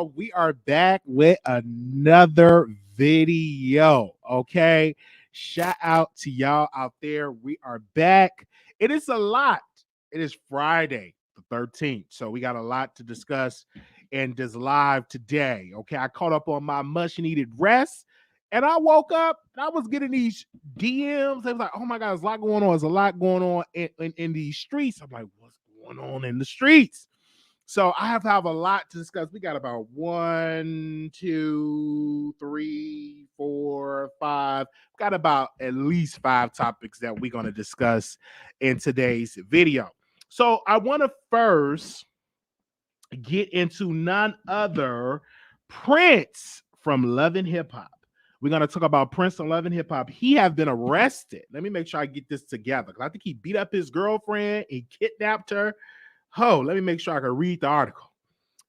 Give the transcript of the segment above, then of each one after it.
y'all. We are back with another video. Okay. Shout out to y'all out there. We are back. It is a lot. It is Friday, the 13th. So we got a lot to discuss in this live today. Okay. I caught up on my much needed rest. And I woke up and I was getting these DMs. I was like, oh my God, there's a lot going on. There's a lot going on in these streets. I'm like, what's going on in the streets? So I have to have a lot to discuss. We got about 1, 2, 3, 4, 5. We've got about at least 5 topics that we're going to discuss in today's video. So I want to first get into none other Prince from Love and Hip Hop. We're going to talk about Prince from Love and Hip Hop. He have been arrested. Let me make sure I get this together, because I think he beat up his girlfriend. He kidnapped her. Oh, let me make sure I can read the article.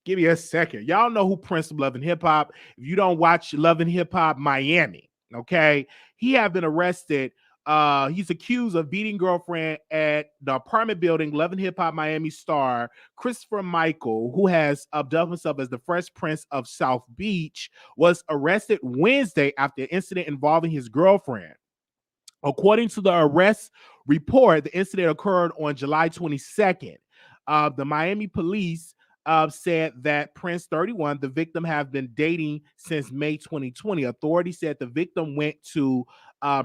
Give me a second. Y'all know who Prince of Love and Hip Hop. If you don't watch Love and Hip Hop Miami, okay, he have been arrested. He's accused of beating girlfriend at the apartment building. Love and Hip Hop Miami star Christopher Michael, who has dubbed himself as the Fresh Prince of South Beach, was arrested Wednesday after an incident involving his girlfriend. According to the arrest report, the incident occurred on July 22nd. The Miami police said that Prince, 31, the victim, have been dating since May 2020. Authorities said the victim went to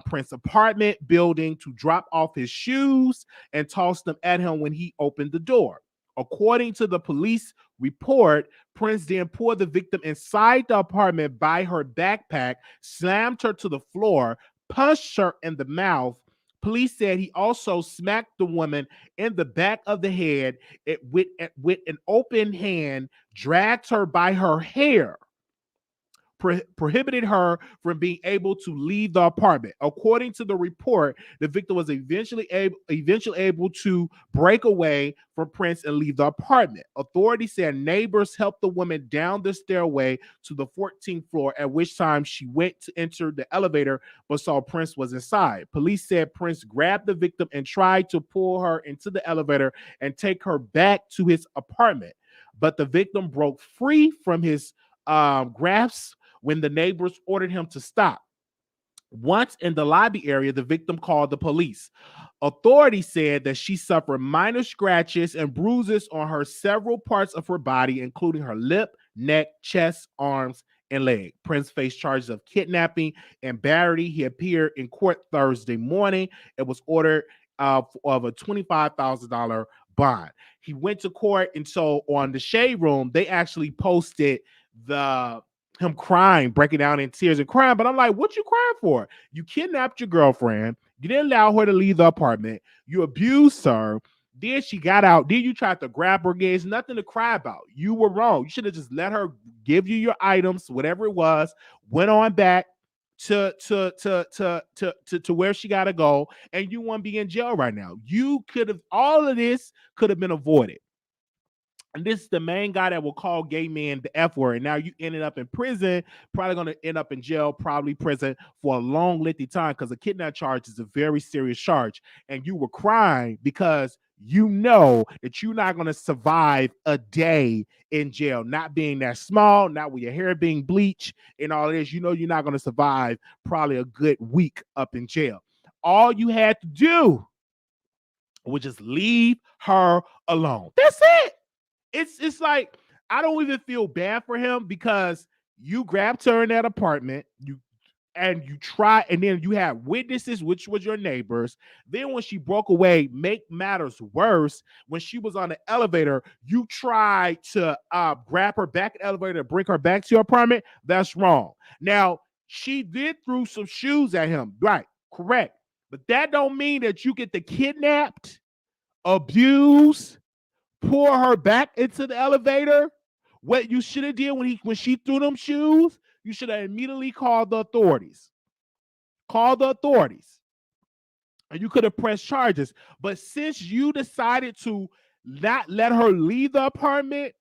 Prince's apartment building to drop off his shoes and tossed them at him when he opened the door. According to the police report, Prince then pulled the victim inside the apartment by her backpack, slammed her to the floor, punched her in the mouth. Police said he also smacked the woman in the back of the head with an open hand, dragged her by her hair, prohibited her from being able to leave the apartment. According to the report, the victim was eventually able to break away from Prince and leave the apartment. Authorities said neighbors helped the woman down the stairway to the 14th floor, at which time she went to enter the elevator but saw Prince was inside. Police said Prince grabbed the victim and tried to pull her into the elevator and take her back to his apartment, but the victim broke free from his grasp when the neighbors ordered him to stop. Once in the lobby area, the victim called the police. Authorities said that she suffered minor scratches and bruises on her several parts of her body, including her lip, neck, chest, arms, and leg. Prince faced charges of kidnapping and battery. He appeared in court Thursday morning. It was ordered of a $25,000 bond. He went to court, and so on the Shade Room, they actually posted him crying, breaking down in tears and crying. But I'm like, what you crying for? You kidnapped your girlfriend. You didn't allow her to leave the apartment. You abused her. Then she got out. Then you tried to grab her again. It's nothing to cry about. You were wrong. You should have just let her give you your items, whatever it was, went on back to where she got to go, and you won't be in jail right now. You could have, all of this could have been avoided. And this is the main guy that will call gay men the F word. And now you ended up in prison, probably going to end up in jail, probably prison for a long, lengthy time, because a kidnap charge is a very serious charge. And you were crying because you know that you're not going to survive a day in jail, not being that small, not with your hair being bleached and all this. You know you're not going to survive probably a good week up in jail. All you had to do was just leave her alone. That's it. It's like, I don't even feel bad for him, because you grabbed her in that apartment, you try, and then you have witnesses, which was your neighbors. Then when she broke away, make matters worse, when she was on the elevator, you tried to grab her back in the elevator and bring her back to your apartment. That's wrong. Now, she did throw some shoes at him, right? Correct. But that don't mean that you get the kidnapped, abused, pour her back into the elevator. What you should have did when she threw them shoes, you should have immediately called the authorities. Call the authorities. And you could have pressed charges. But since you decided to not let her leave the apartment,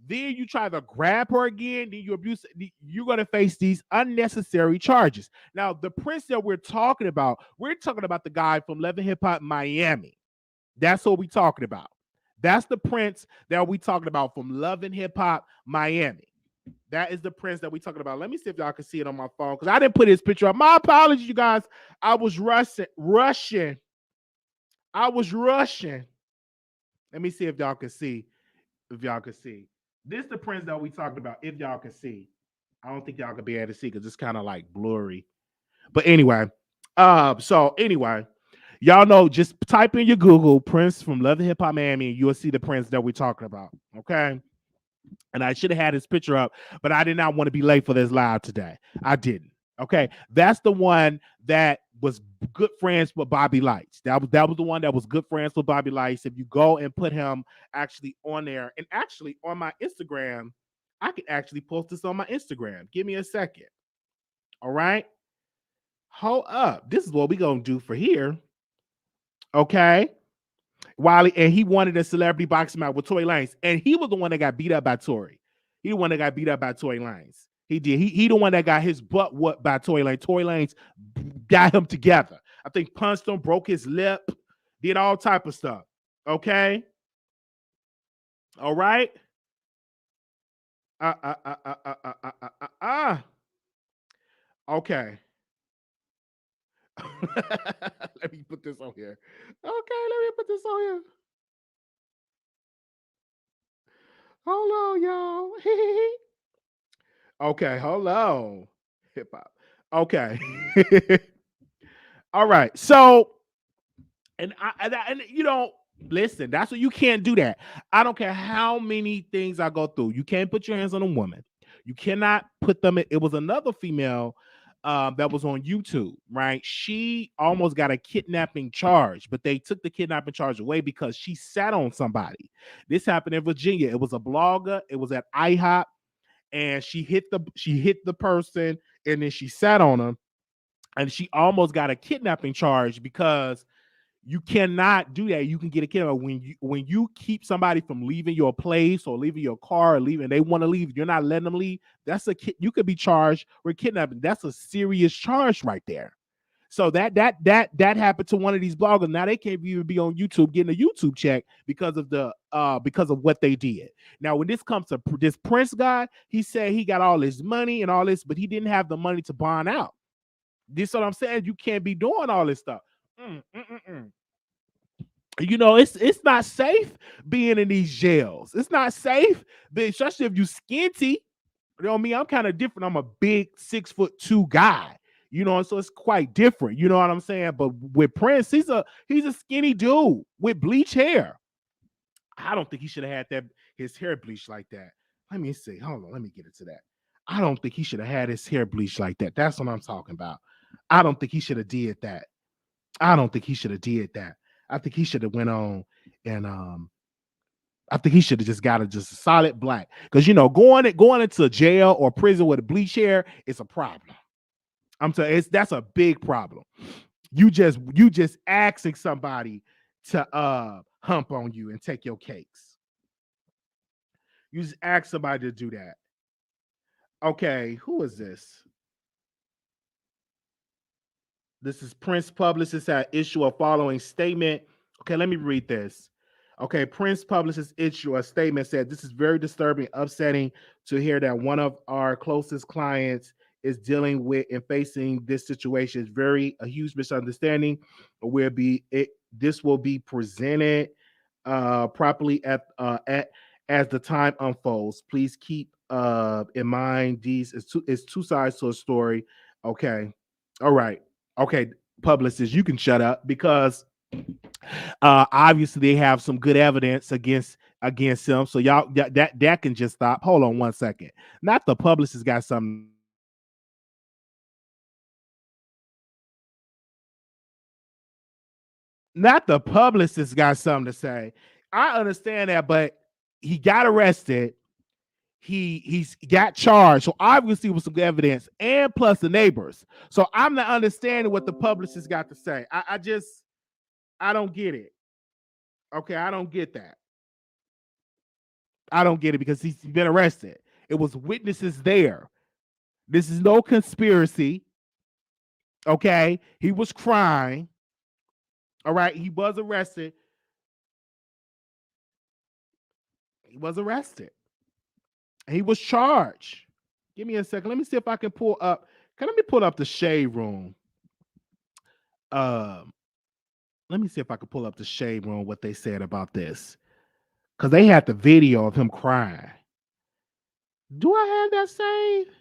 then you try to grab her again, then you abuse, you're going to face these unnecessary charges. Now, the Prince that we're talking about the guy from Love and Hip Hop Miami. That's what we're talking about. That's the Prince that we talking about from Love and Hip Hop Miami. That is the Prince that we talking about. Let me see if y'all can see it on my phone because I didn't put his picture up. My apologies, you guys. I was rushing. I was rushing. Let me see if y'all can see. If y'all can see. This the Prince that we talking about. If y'all can see. I don't think y'all can be able to see because it's kind of like blurry. But anyway, so anyway, y'all know, just type in your Google Prince from Love and Hip Hop Miami, and you'll see the Prince that we're talking about. Okay. And I should have had his picture up, but I did not want to be late for this live today. I didn't. Okay. That's the one that was good friends with Bobby Lights. That was the one that was good friends with Bobby Lights. If you go and put him actually on there, and actually on my Instagram, I could actually post this on my Instagram. Give me a second. All right. Hold up. This is what we gonna do for here. Okay. Wiley, and he wanted a celebrity boxing match with Tory Lanez, and he was the one that got beat up by Tory. He the one that got beat up by Tory Lanez. He did. He the one that got his butt whooped by Tory Lanez. Tory Lanez got him together. I think punched him, broke his lip, did all type of stuff. Okay. All right. Uh, uh, uh, uh, uh, uh, uh, uh, uh. Okay. Let me put this on here. Okay, let me put this on here. Hold on, y'all. Okay, hold on. Hip hop. Okay. All right. So, and you know, listen, that's what you can't do that. I don't care how many things I go through. You can't put your hands on a woman. You cannot put them in. It was another female that was on YouTube, right? She almost got a kidnapping charge, but they took the kidnapping charge away because she sat on somebody. This happened in Virginia. It was a blogger. It was at IHOP, and she hit the person, and then she sat on him, and she almost got a kidnapping charge because you cannot do that. You can get a kidnapping when you keep somebody from leaving your place or leaving your car or leaving. They want to leave. You're not letting them leave. You could be charged with kidnapping. That's a serious charge right there. So that happened to one of these bloggers. Now they can't even be on YouTube getting a YouTube check because of what they did. Now when this comes to this Prince guy, he said he got all his money and all this, but he didn't have the money to bond out. This is what I'm saying. You can't be doing all this stuff. You know, it's not safe being in these jails. It's not safe, especially if you skinty. You know me, I'm kind of different. I'm a big 6'2" guy. You know, so it's quite different. You know what I'm saying? But with Prince, he's a skinny dude with bleach hair. I don't think he should have had his hair bleached like that. Let me see. Hold on, let me get into that. I don't think he should have had his hair bleached like that. That's what I'm talking about. I don't think he should have did that. I don't think he should have did that. I think he should have went on and I think he should have just got a solid black. Because you know, going into jail or prison with a bleach hair is a problem. I'm telling you, that's a big problem. You just asking somebody to hump on you and take your cakes. You just ask somebody to do that. Okay, who is this? This is Prince publicist at issue a following statement. Okay, let me read this. Okay, Prince publicist issue a statement said this is very disturbing, upsetting to hear that one of our closest clients is dealing with and facing this situation. It's very a huge misunderstanding. This will be presented properly at as the time unfolds. Please keep in mind these is two sides to a story. Okay, all right. Okay, publicists, you can shut up because obviously they have some good evidence against him. So y'all that can just stop. Hold on one second. Not the publicist got something. Not the publicist got something to say. I understand that, but he got arrested. He's got charged. So obviously with some evidence and plus the neighbors. So I'm not understanding what the publicist got to say. I don't get it. Okay, I don't get that. I don't get it because he's been arrested. It was witnesses there. This is no conspiracy. Okay, he was crying. All right, he was arrested. He was arrested. He was charged. Give me a second. Let me see if I can pull up. Let me pull up the Shade Room. Um, Let me see if I can pull up the Shade Room, what they said about this. Because they had the video of him crying. Do I have that saved?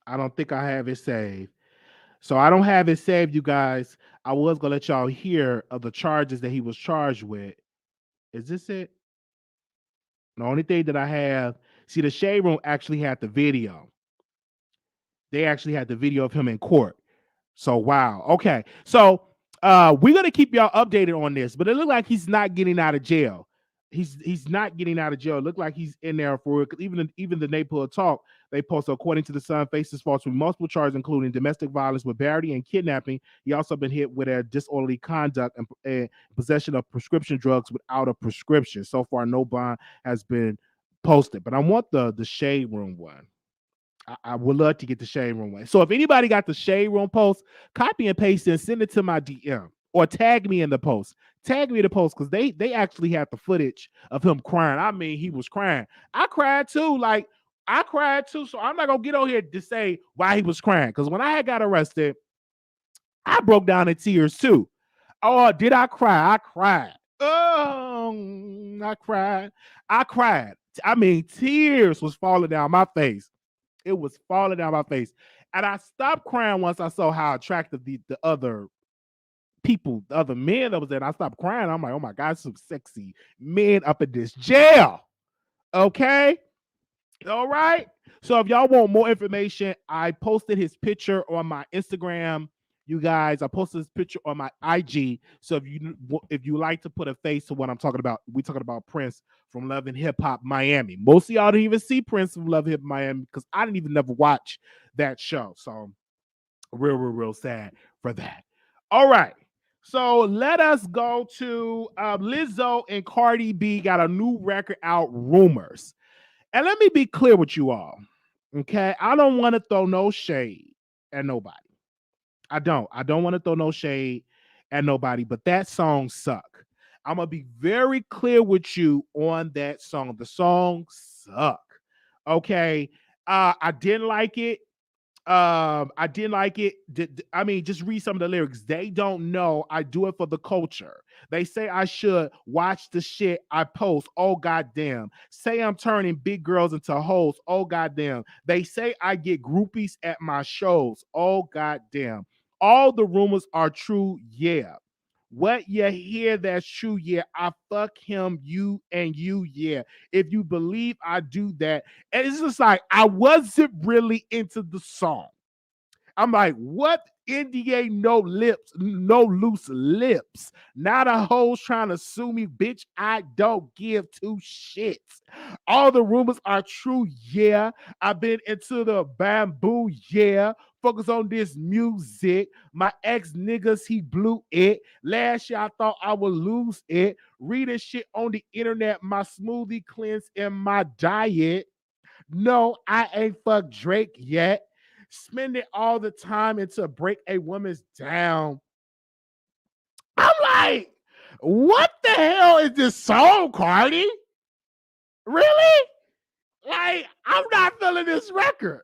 I don't think I have it saved. So I don't have it saved, you guys. I was gonna let y'all hear of the charges that he was charged with. Is this it? The only thing that I have, see, the Shade Room actually had the video. They actually had the video of him in court. So wow. Okay. So we're gonna keep y'all updated on this, but it looked like he's not getting out of jail. He's not getting out of jail. It looked like he's in there for it. Even the neighborhood talk they posted, according to the Sun, faces false with multiple charges, including domestic violence with barbarity and kidnapping. He also been hit with a disorderly conduct and possession of prescription drugs without a prescription. So far, no bond has been posted. But I want the Shade Room one. I would love to get the Shade Room one. So if anybody got the Shade Room post, copy and paste it and send it to my DM or tag me in the post. Tag me in the post because they actually had the footage of him crying. I mean, he was crying. I cried too. Like I cried too. So I'm not gonna get on here to say why he was crying. Because when I had got arrested, I broke down in tears too. Oh, did I cry? I cried. Oh, I cried. I cried. I mean, tears was falling down my face. It was falling down my face. And I stopped crying once I saw how attractive the other people, the other men that was there. And I stopped crying. I'm like, oh my God, some sexy men up in this jail. Okay. All right. So if y'all want more information, I posted his picture on my Instagram. You guys, I posted this picture on my IG. So if you like to put a face to what I'm talking about, we talking about Prince from Love and Hip Hop Miami. Most of y'all didn't even see Prince from Love and Hip Hop Miami because I didn't even never watch that show. So real sad for that. All right. So let us go to Lizzo and Cardi B got a new record out, Rumors. And let me be clear with you all. Okay. I don't want to throw no shade at nobody. I don't. I don't want to throw no shade at nobody, but that song suck. I'm gonna be very clear with you on that song. The song suck. Okay. I didn't like it. I didn't like it. I mean, just read some of the lyrics. They don't know I do it for the culture. They say I should watch the shit I post. Oh goddamn. Say I'm turning big girls into hoes. Oh goddamn. They say I get groupies at my shows. Oh goddamn. All the rumors are true. Yeah. What you hear that's true, yeah. I fuck him, you and you, yeah. If you believe I do that, and it's just like I wasn't really into the song. I'm like, what NDA no lips, no loose lips. Not a hoes trying to sue me, bitch. I don't give two shits. All the rumors are true, yeah. I've been into the bamboo, yeah. Focus on this music. My ex niggas, he blew it. Last year I thought I would lose it. Reading shit on the internet, my smoothie cleanse in my diet. No, I ain't fucked Drake yet. Spending all the time into break a woman's down. I'm like, what the hell is this song, Cardi? Really? Like, I'm not feeling this record.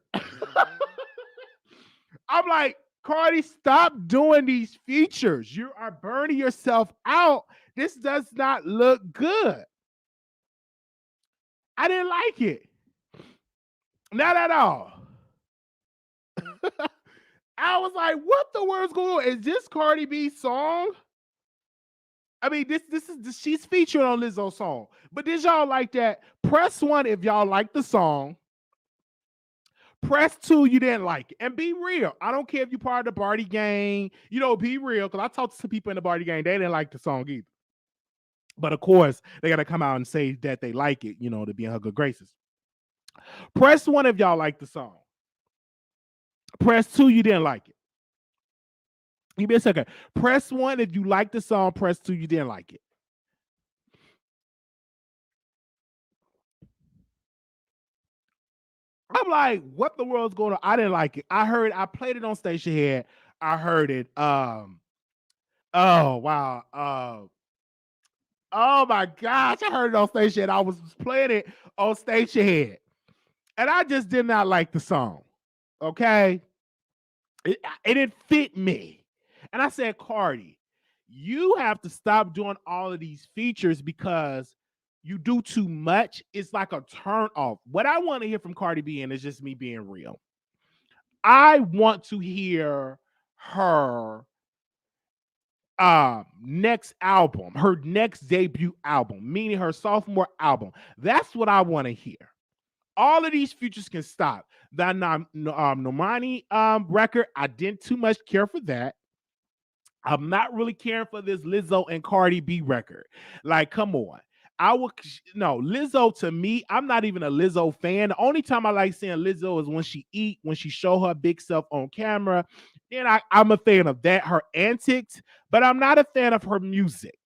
I'm like, Cardi, stop doing these features. You are burning yourself out. This does not look good. I didn't like it. Not at all. I was like, what the world's going on? Is this Cardi B's song? I mean, this is she's featured on Lizzo's song. But did y'all like that? Press one if y'all like the song. Press two, you didn't like it. And be real. I don't care if you're part of the party gang. You know, be real. Because I talked to some people in the party gang, they didn't like the song either. But of course, they gotta come out and say that they like it, you know, to be in her good graces. Press one if y'all like the song. Press two, you didn't like it. Give me a second. Press one if you like the song. Press two, you didn't like it. I'm like, what the world's going on? I didn't like it. I played it on Station Head. I heard it. Oh wow. Oh my gosh, I heard it on Station. I was playing it on Station Head. And I just did not like the song. Okay. It didn't fit me. And I said, Cardi, you have to stop doing all of these features because you do too much. It's like a turn off. What I want to hear from Cardi B, and it's just me being real. I want to hear her next album, her next debut album, meaning her sophomore album. That's what I want to hear. All of these features can stop. The Normani record, I didn't too much care for that. I'm not really caring for this Lizzo and Cardi B record. Like, come on. I would no Lizzo to me. I'm not even a Lizzo fan. The only time I like seeing Lizzo is when she eat, when she show her big self on camera. Then I'm a fan of that, her antics, but I'm not a fan of her music.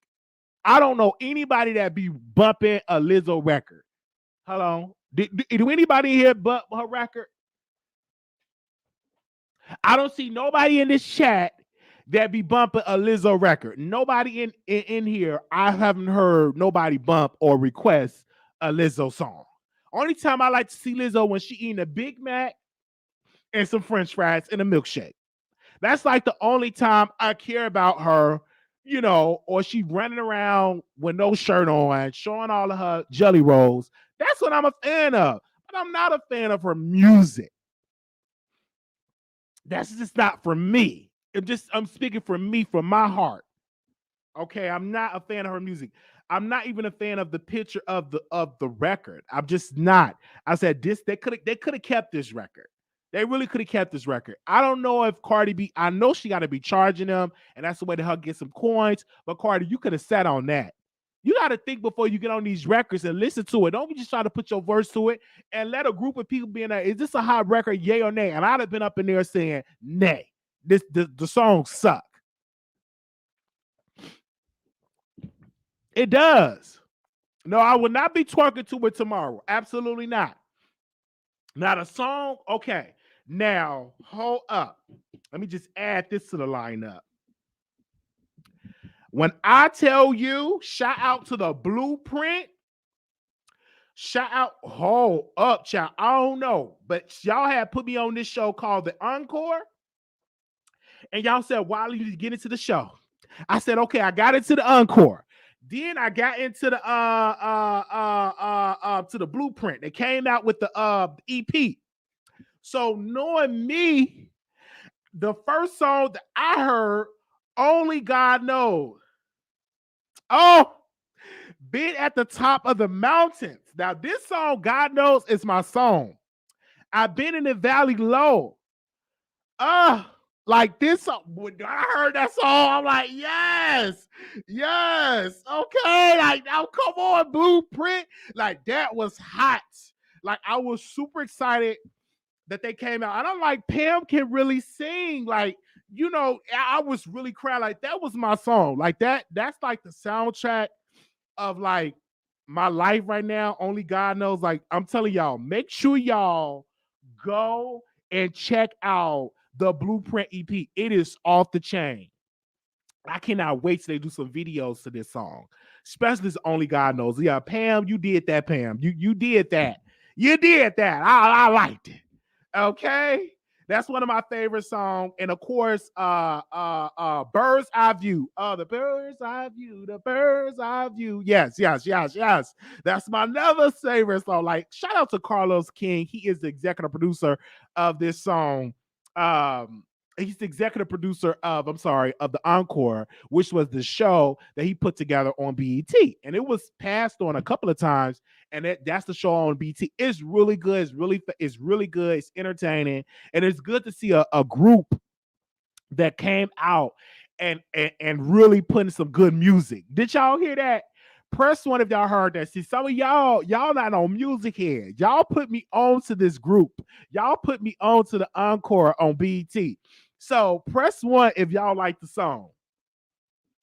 I don't know anybody that be bumping a Lizzo record. Hello, do anybody here bump her record? I don't see nobody in this chat that be bumping a Lizzo record. Nobody in here, I haven't heard nobody bump or request a Lizzo song. Only time I like to see Lizzo when she eating a Big Mac and some French fries and a milkshake. That's like the only time I care about her, you know, or she running around with no shirt on, showing all of her jelly rolls. That's what I'm a fan of. But I'm not a fan of her music. That's just not for me. I'm speaking for me, from my heart. Okay, I'm not a fan of her music. I'm not even a fan of the picture of the record. I'm just not. I said this. They could have kept this record. They really could have kept this record. I don't know if Cardi B. I know she got to be charging them, and that's the way to her get some coins. But Cardi, you could have sat on that. You got to think before you get on these records and listen to it. Don't just try to put your verse to it and let a group of people be in there. Is this a hot record, yay or nay? And I'd have been up in there saying, nay. The song suck. It does. No, I will not be twerking to it tomorrow. Absolutely not. Not a song. Okay. Now, hold up. Let me just add this to the lineup. When I tell you, shout out to the Bluprint. Shout out, hold up, child. I don't know, but y'all had put me on this show called The Encore, and y'all said, Wiley, you need to get into the show. I said, okay, I got into the Encore. Then I got into the to the Bluprint. They came out with the EP. So knowing me, the first song that I heard, Only God Knows. Oh, been at the top of the mountains. Now, this song, God Knows, is my song. I've been in the valley low. Like this song. When I heard that song, I'm like, yes, yes, okay. Like, now come on, Bluprint. Like, that was hot. Like, I was super excited that they came out. And I'm like, Pam can really sing. Like, you know, I was really crying. Like, that was my song. Like, that's like the soundtrack of like my life right now. Only God knows. Like, I'm telling y'all, make sure y'all go and check out the Bluprint EP. It is off the chain. I cannot wait till they do some videos to this song. Especially this Only God Knows. Yeah, Pam, you did that, Pam. You did that. You did that. I liked it. Okay. That's one of my favorite songs. And of course, Bird's Eye View. The Bird's Eye View, the Bird's Eye View. Yes, yes, yes, yes. That's my another favorite song. Like, shout out to Carlos King. He is the executive producer of this song. He's the executive producer of the Encore, which was the show that he put together on BET. And it was passed on a couple of times. And that's the show on BT. It's really good. It's really good. It's entertaining, and it's good to see a group that came out and really putting some good music. Did y'all hear that? Press one if y'all heard that. See, some of y'all not on music here. Y'all put me on to this group. Y'all put me on to the Encore on BT. So press one if y'all like the song.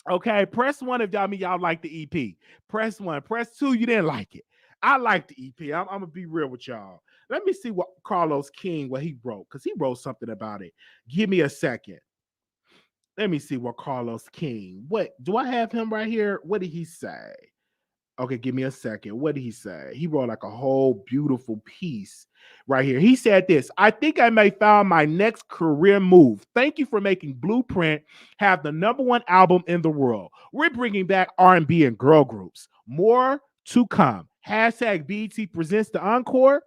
Okay, press one if y'all like the EP. Press one. Press two, you didn't like it. I like the EP. I'm gonna be real with y'all. Let me see what Carlos King, what he wrote, because he wrote something about it. Give me a second. Let me see what Carlos King. What do I have him right here? What did he say? Okay, give me a second. What did he say? He wrote like a whole beautiful piece right here. He said this: I think I may find my next career move. Thank you for making Bluprint have the number one album in the world. We're bringing back R&B and girl groups. More to come. Hashtag BET presents the encore.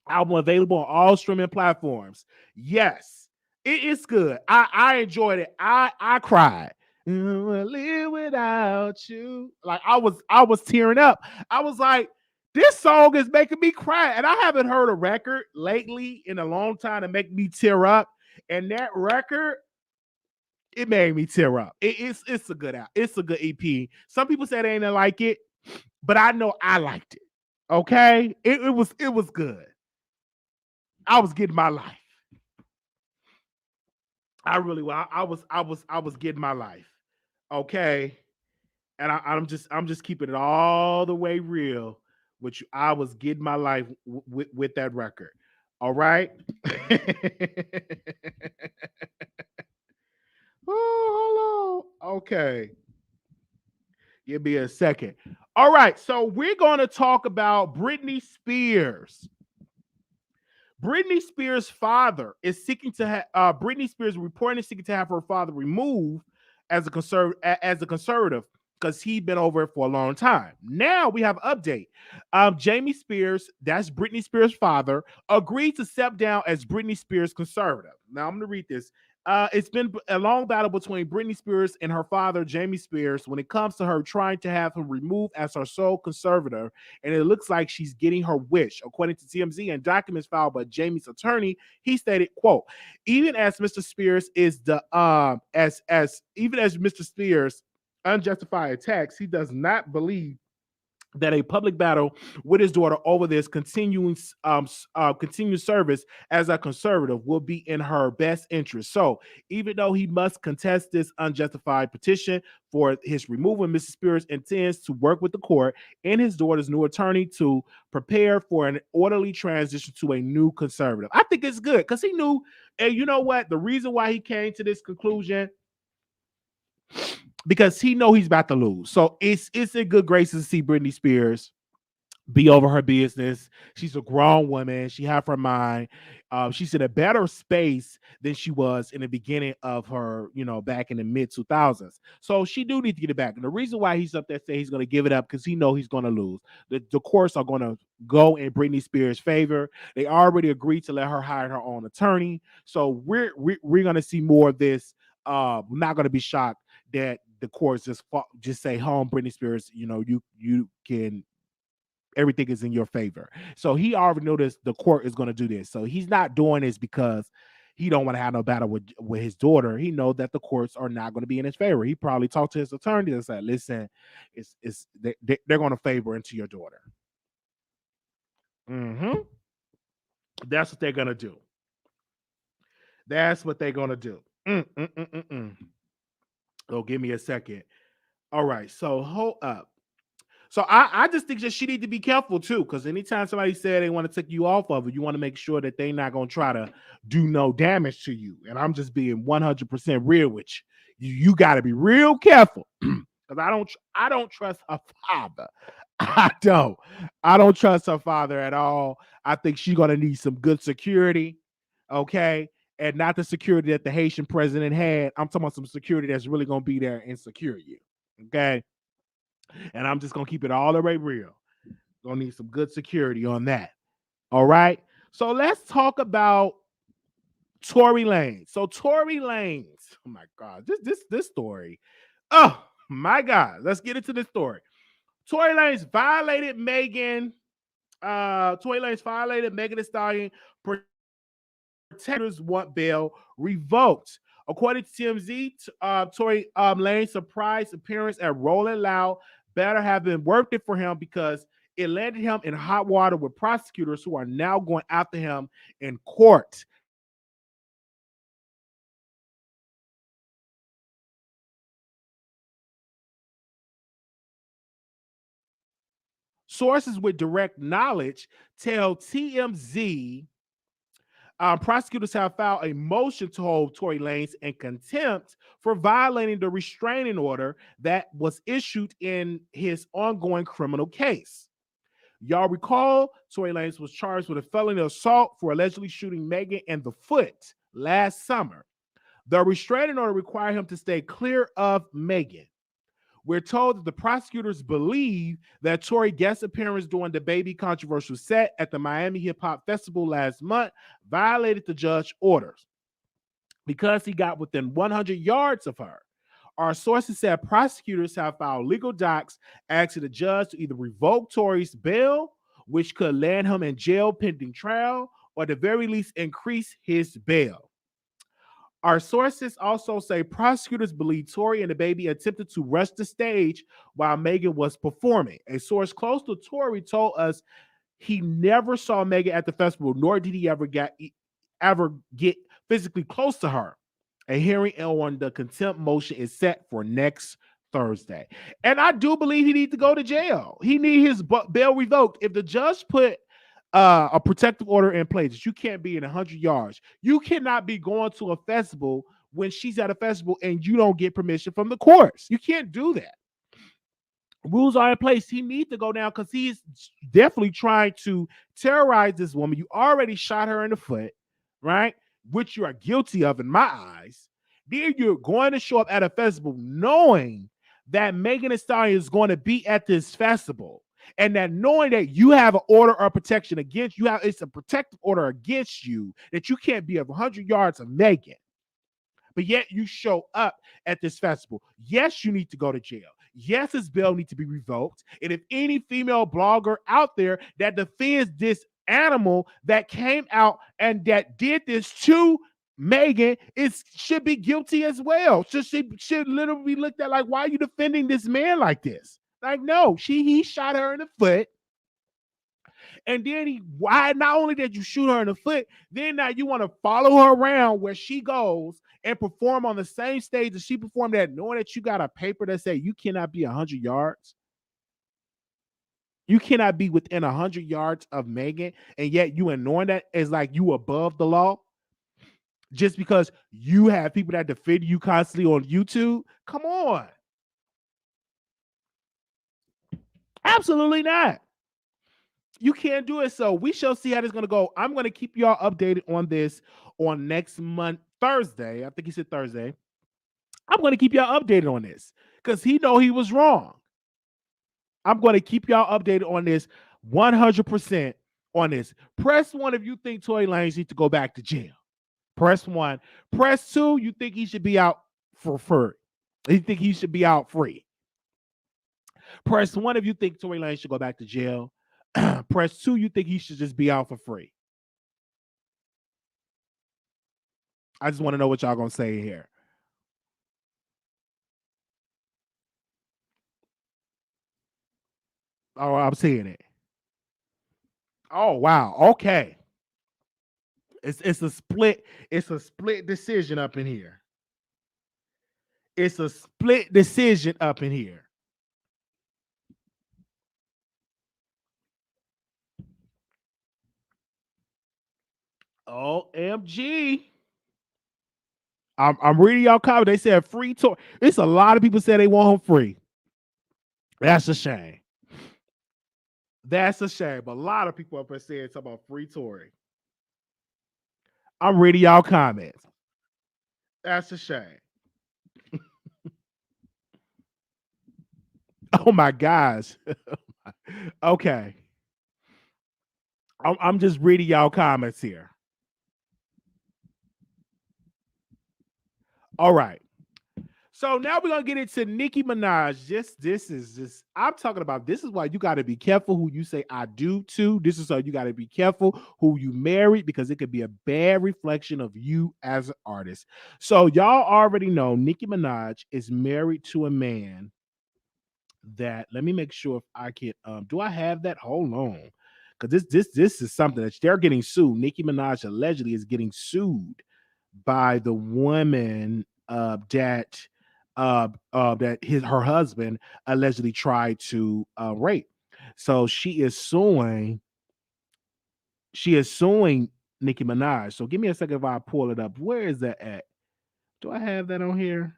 Album available on all streaming platforms. Yes, it is good. I enjoyed it. I cried. Live without you. Like I was tearing up. I was like, this song is making me cry. And I haven't heard a record lately in a long time to make me tear up. And that record, it made me tear up. It's a good album. It's a good EP. Some people said they didn't like it, but I know I liked it. Okay. It was good. I was getting my life. I really was. I was getting my life. Okay. And I'm just keeping it all the way real, which I was getting my life with that record. All right. Oh, hello. Okay. Give me a second. All right. So we're going to talk about Britney Spears. Britney Spears' father is seeking to have Britney Spears reportedly seeking to have her father removed as a conservative because he'd been over it for a long time. Now we have an update. Jamie Spears, that's Britney Spears' father, agreed to step down as Britney Spears' conservative. Now I'm going to read this. It's been a long battle between Britney Spears and her father, Jamie Spears, when it comes to her trying to have him removed as her sole conservator, and it looks like she's getting her wish. According to TMZ and documents filed by Jamie's attorney, he stated, quote, even as Mr. Spears is the as even as Mr. Spears unjustified attacks, he does not believe that a public battle with his daughter over this continued service as a conservative will be in her best interest. So, even though he must contest this unjustified petition for his removal, Mrs. Spears intends to work with the court and his daughter's new attorney to prepare for an orderly transition to a new conservative. I think it's good because he knew, and you know what? The reason why he came to this conclusion because he know he's about to lose. So it's in good graces to see Britney Spears be over her business. She's a grown woman. She have her mind. She's in a better space than she was in the beginning of her, back in the mid 2000s. So she do need to get it back. And the reason why he's up there saying he's going to give it up because he know he's going to lose. The courts are going to go in Britney Spears' favor. They already agreed to let her hire her own attorney. So we're going to see more of this. We're not going to be shocked that the courts just say, "Home, Britney Spears. You can." Everything is in your favor. So he already noticed the court is going to do this. So he's not doing this because he don't want to have no battle with his daughter. He knows that the courts are not going to be in his favor. He probably talked to his attorney and said, "Listen, they're going to favor into your daughter." Hmm. That's what they're going to do. That's what they're going to do. Oh, give me a second. All right. So hold up. So I just think that she need to be careful too, because anytime somebody said they want to take you off of it, you want to make sure that they not gonna try to do no damage to you. And I'm just being 100% real with you. You got to be real careful because I don't trust her father. I don't. I don't trust her father at all. I think she's gonna need some good security, okay, and not the security that the Haitian president had. I'm talking about some security that's really gonna be there and secure you, okay. And I'm just gonna keep it all the way real. Gonna need some good security on that. All right. So let's talk about Tory Lanez. So Tory Lanez, oh my God, this story. Oh my God, let's get into this story. Tory Lanez violated Megan. Tory Lanez violated Megan Thee Stallion. Protectors want bail revoked. According to TMZ, Tory Lane's surprise appearance at Rolling Loud better have been worth it for him because it landed him in hot water with prosecutors who are now going after him in court. Sources with direct knowledge tell TMZ Prosecutors have filed a motion to hold Tory Lanez in contempt for violating the restraining order that was issued in his ongoing criminal case. Y'all recall Tory Lanez was charged with a felony assault for allegedly shooting Megan in the foot last summer. The restraining order required him to stay clear of Megan. We're told that the prosecutors believe that Tory guest appearance during the Baby controversial set at the Miami Hip Hop Festival last month violated the judge's orders because he got within 100 yards of her. Our sources said prosecutors have filed legal docs asking the judge to either revoke Tory's bail, which could land him in jail pending trial, or at the very least increase his bail. Our sources also say prosecutors believe Tory and the Baby attempted to rush the stage while Megan was performing. A source close to Tory told us he never saw Megan at the festival, nor did he ever get physically close to her. A hearing on the contempt motion is set for next Thursday. And I do believe he needs to go to jail. He needs his bail revoked. If the judge put a protective order in place that you can't be in 100 yards, you cannot be going to a festival when she's at a festival and you don't get permission from the courts. You can't do that. Rules are in place. He needs to go down because he's definitely trying to terrorize this woman. You already shot her in the foot, right? Which you are guilty of in my eyes. Then you're going to show up at a festival knowing that Megan Thee Stallion is going to be at this festival, and that knowing that you have an order of protection against you, it's a protective order against you that you can't be 100 yards of Megan, but yet you show up at this festival. Yes, you need to go to jail. Yes, his bail needs to be revoked. And if any female blogger out there that defends this animal that came out and that did this to Megan should be guilty as well. So she should literally be looked at like, why are you defending this man like this? Like, no, he shot her in the foot. And then why not only did you shoot her in the foot, then now you want to follow her around where she goes and perform on the same stage that she performed at, knowing that you got a paper that says you cannot be 100 yards. You cannot be within 100 yards of Megan, and yet you ignoring that as like you above the law just because you have people that defend you constantly on YouTube. Come on. Absolutely not. You can't do it. So we shall see how this is going to go. I'm going to keep y'all updated on this on next month, Thursday. I think he said Thursday. I'm going to keep y'all updated on this because he know he was wrong. I'm going to keep y'all updated on this 100% on this. Press 1 if you think Tory Lanez needs to go back to jail. Press 1. Press 2, you think he should be out for free. You think he should be out free. Press 1 if you think Tory Lanez should go back to jail. Press 2, you think he should just be out for free. I just want to know what y'all going to say here. Oh, I'm seeing it. Oh, wow. Okay. It's a split decision up in here. It's a split decision up in here. OMG. I'm reading y'all comment. They said free Tory. It's a lot of people say they want him free. That's a shame. That's a shame. A lot of people up there saying something about free Tory. I'm reading y'all comments. That's a shame. Oh my gosh. Okay. I'm just reading y'all comments here. All right. So now we're gonna get into Nicki Minaj. This is just I'm talking about. This is why you got to be careful who you say I do to. This is why you got to be careful who you marry because it could be a bad reflection of you as an artist. So y'all already know Nicki Minaj is married to a man that. Let me make sure if I can. Do I have that? Hold on, because this is something that they're getting sued. Nicki Minaj allegedly is getting sued by the woman that her husband allegedly tried to rape. So she is suing Nicki Minaj. So give me a second if I pull it up. Where is that at? Do I have that on here?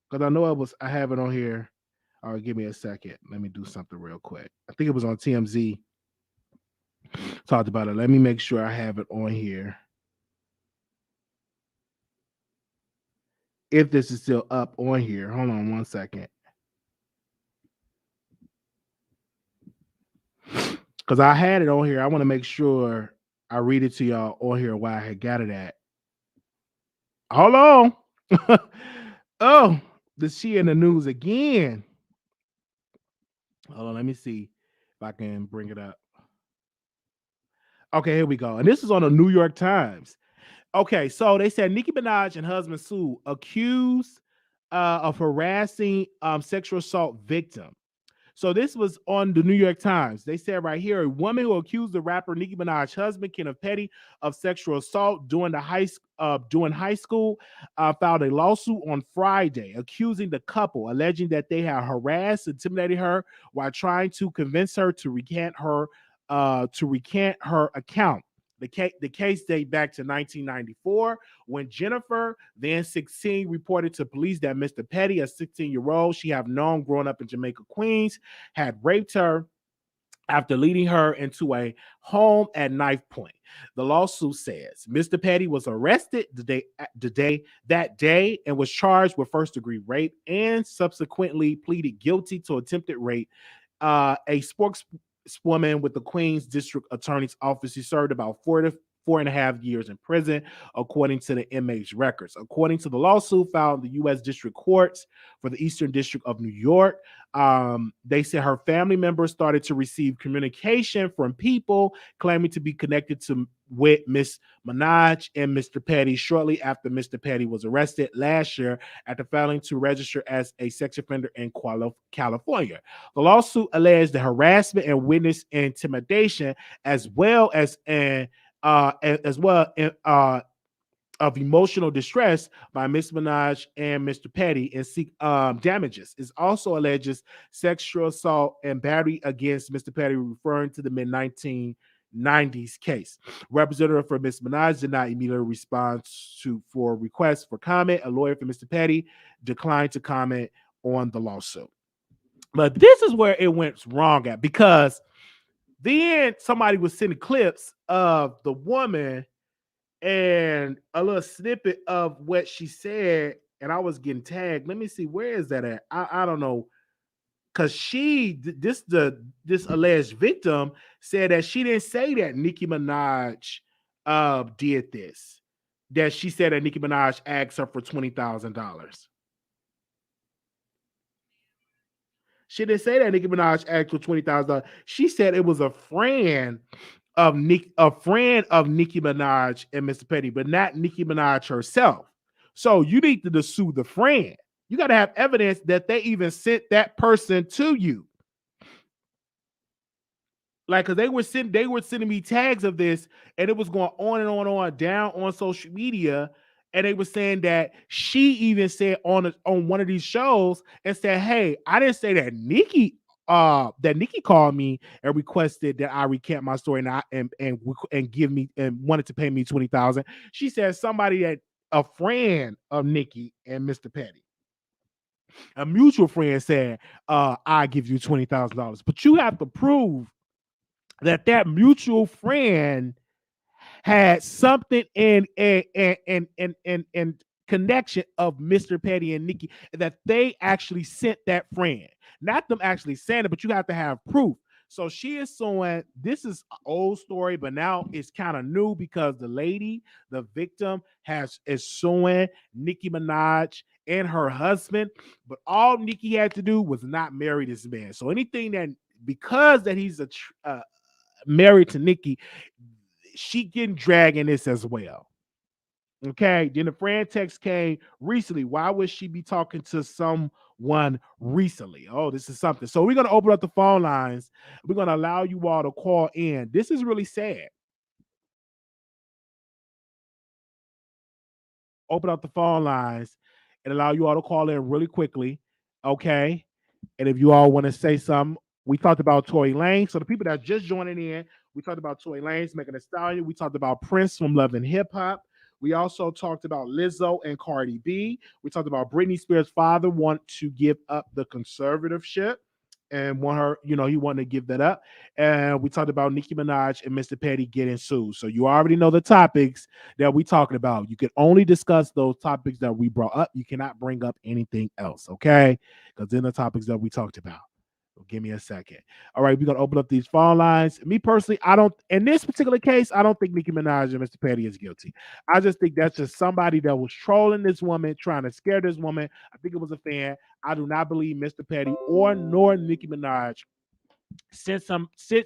Because I know I have it on here. All right, give me a second. Let me do something real quick. I think it was on TMZ. Talked about it. Let me make sure I have it on here. If this is still up on here. Hold on one second. Because I had it on here. I want to make sure I read it to y'all on here where I had got it at. Hold on. Oh, the she in the news again. Hold on, let me see if I can bring it up. Okay, here we go. And this is on the New York Times. Okay, so they said Nicki Minaj and husband Sue accused of harassing sexual assault victim. So this was on the New York Times. They said right here, a woman who accused the rapper Nicki Minaj's husband Kenneth Petty of sexual assault during high school filed a lawsuit on Friday, accusing the couple, alleging that they had harassed, intimidated her while trying to convince her to recant her account. The case dates back to 1994 when Jennifer, then 16, reported to police that Mr. Petty, a 16-year-old she had known growing up in Jamaica, Queens, had raped her after leading her into a home at knife point. The lawsuit says Mr. Petty was arrested that day and was charged with first-degree rape and subsequently pleaded guilty to attempted rape. A spokeswoman with the Queens District Attorney's Office, he served about 4.5 years in prison, according to the inmate's records. According to the lawsuit filed in the U.S. District Courts for the Eastern District of New York, they said her family members started to receive communication from people claiming to be connected with Miss Minaj and Mr. Petty shortly after Mr. Petty was arrested last year after failing to register as a sex offender in California. The lawsuit alleged the harassment and witness intimidation, as well as of emotional distress by Miss Minaj and Mr. Petty and seek damages. It also alleges sexual assault and battery against Mr. Petty, referring to the mid-1990s case. Representative for Miss Minaj did not immediately respond for requests for comment. A lawyer for Mr. Petty declined to comment on the lawsuit. But this is where it went wrong at, because then somebody was sending clips of the woman and a little snippet of what she said, and I was getting tagged. Let me see, where is that at? I don't know, because this alleged victim said that she didn't say that Nicki Minaj did this. That she said that Nicki Minaj asked her for $20,000. She didn't say that Nicki Minaj asked for $20,000. She said it was a friend of Nicki Minaj and Mr. Petty, but not Nicki Minaj herself. So you need to sue the friend. You got to have evidence that they even sent that person to you. Like, because they were sending me tags of this, and it was going on and on and on down on social media. And they were saying that she even said on one of these shows and said, "Hey, I didn't say that Nicki called me and requested that I recant my story and give me and wanted to pay me $20,000." She said somebody a friend of Nicki and Mr. Petty, a mutual friend, said, "I give you $20,000." But you have to prove that mutual friend had something in connection of Mr. Petty and Nicki, that they actually sent that friend, not them actually saying it, but you have to have proof. So she is suing. This is an old story, but now it's kind of new because the victim, is suing Nicki Minaj and her husband. But all Nicki had to do was not marry this man. So anything because he's married to Nicki, she getting dragged in this as well. Okay. Then the friend text came recently. Why would she be talking to someone recently? Oh, this is something. So we're going to open up the phone lines. We're going to allow you all to call in. This is really sad. Open up the phone lines and allow you all to call in really quickly. Okay. And if you all want to say something, we talked about Tory Lanez. So the people that are just joining in, We talked about Tory Lanez, Megan Thee Stallion. We talked about Prince from Love and Hip Hop. We also talked about Lizzo and Cardi B. We talked about Britney Spears' father want to give up the conservatorship and want her, he wanted to give that up. And we talked about Nicki Minaj and Mr. Petty getting sued. So you already know the topics that we talking about. You can only discuss those topics that we brought up. You cannot bring up anything else, okay? Because then the topics that we talked about. So give me a second. All right, we're gonna open up these phone lines. Me personally, I don't. In this particular case, I don't think Nicki Minaj and Mr. Petty is guilty. I just think that's just somebody that was trolling this woman, trying to scare this woman. I think it was a fan. I do not believe Mr. Petty or nor Nicki Minaj sent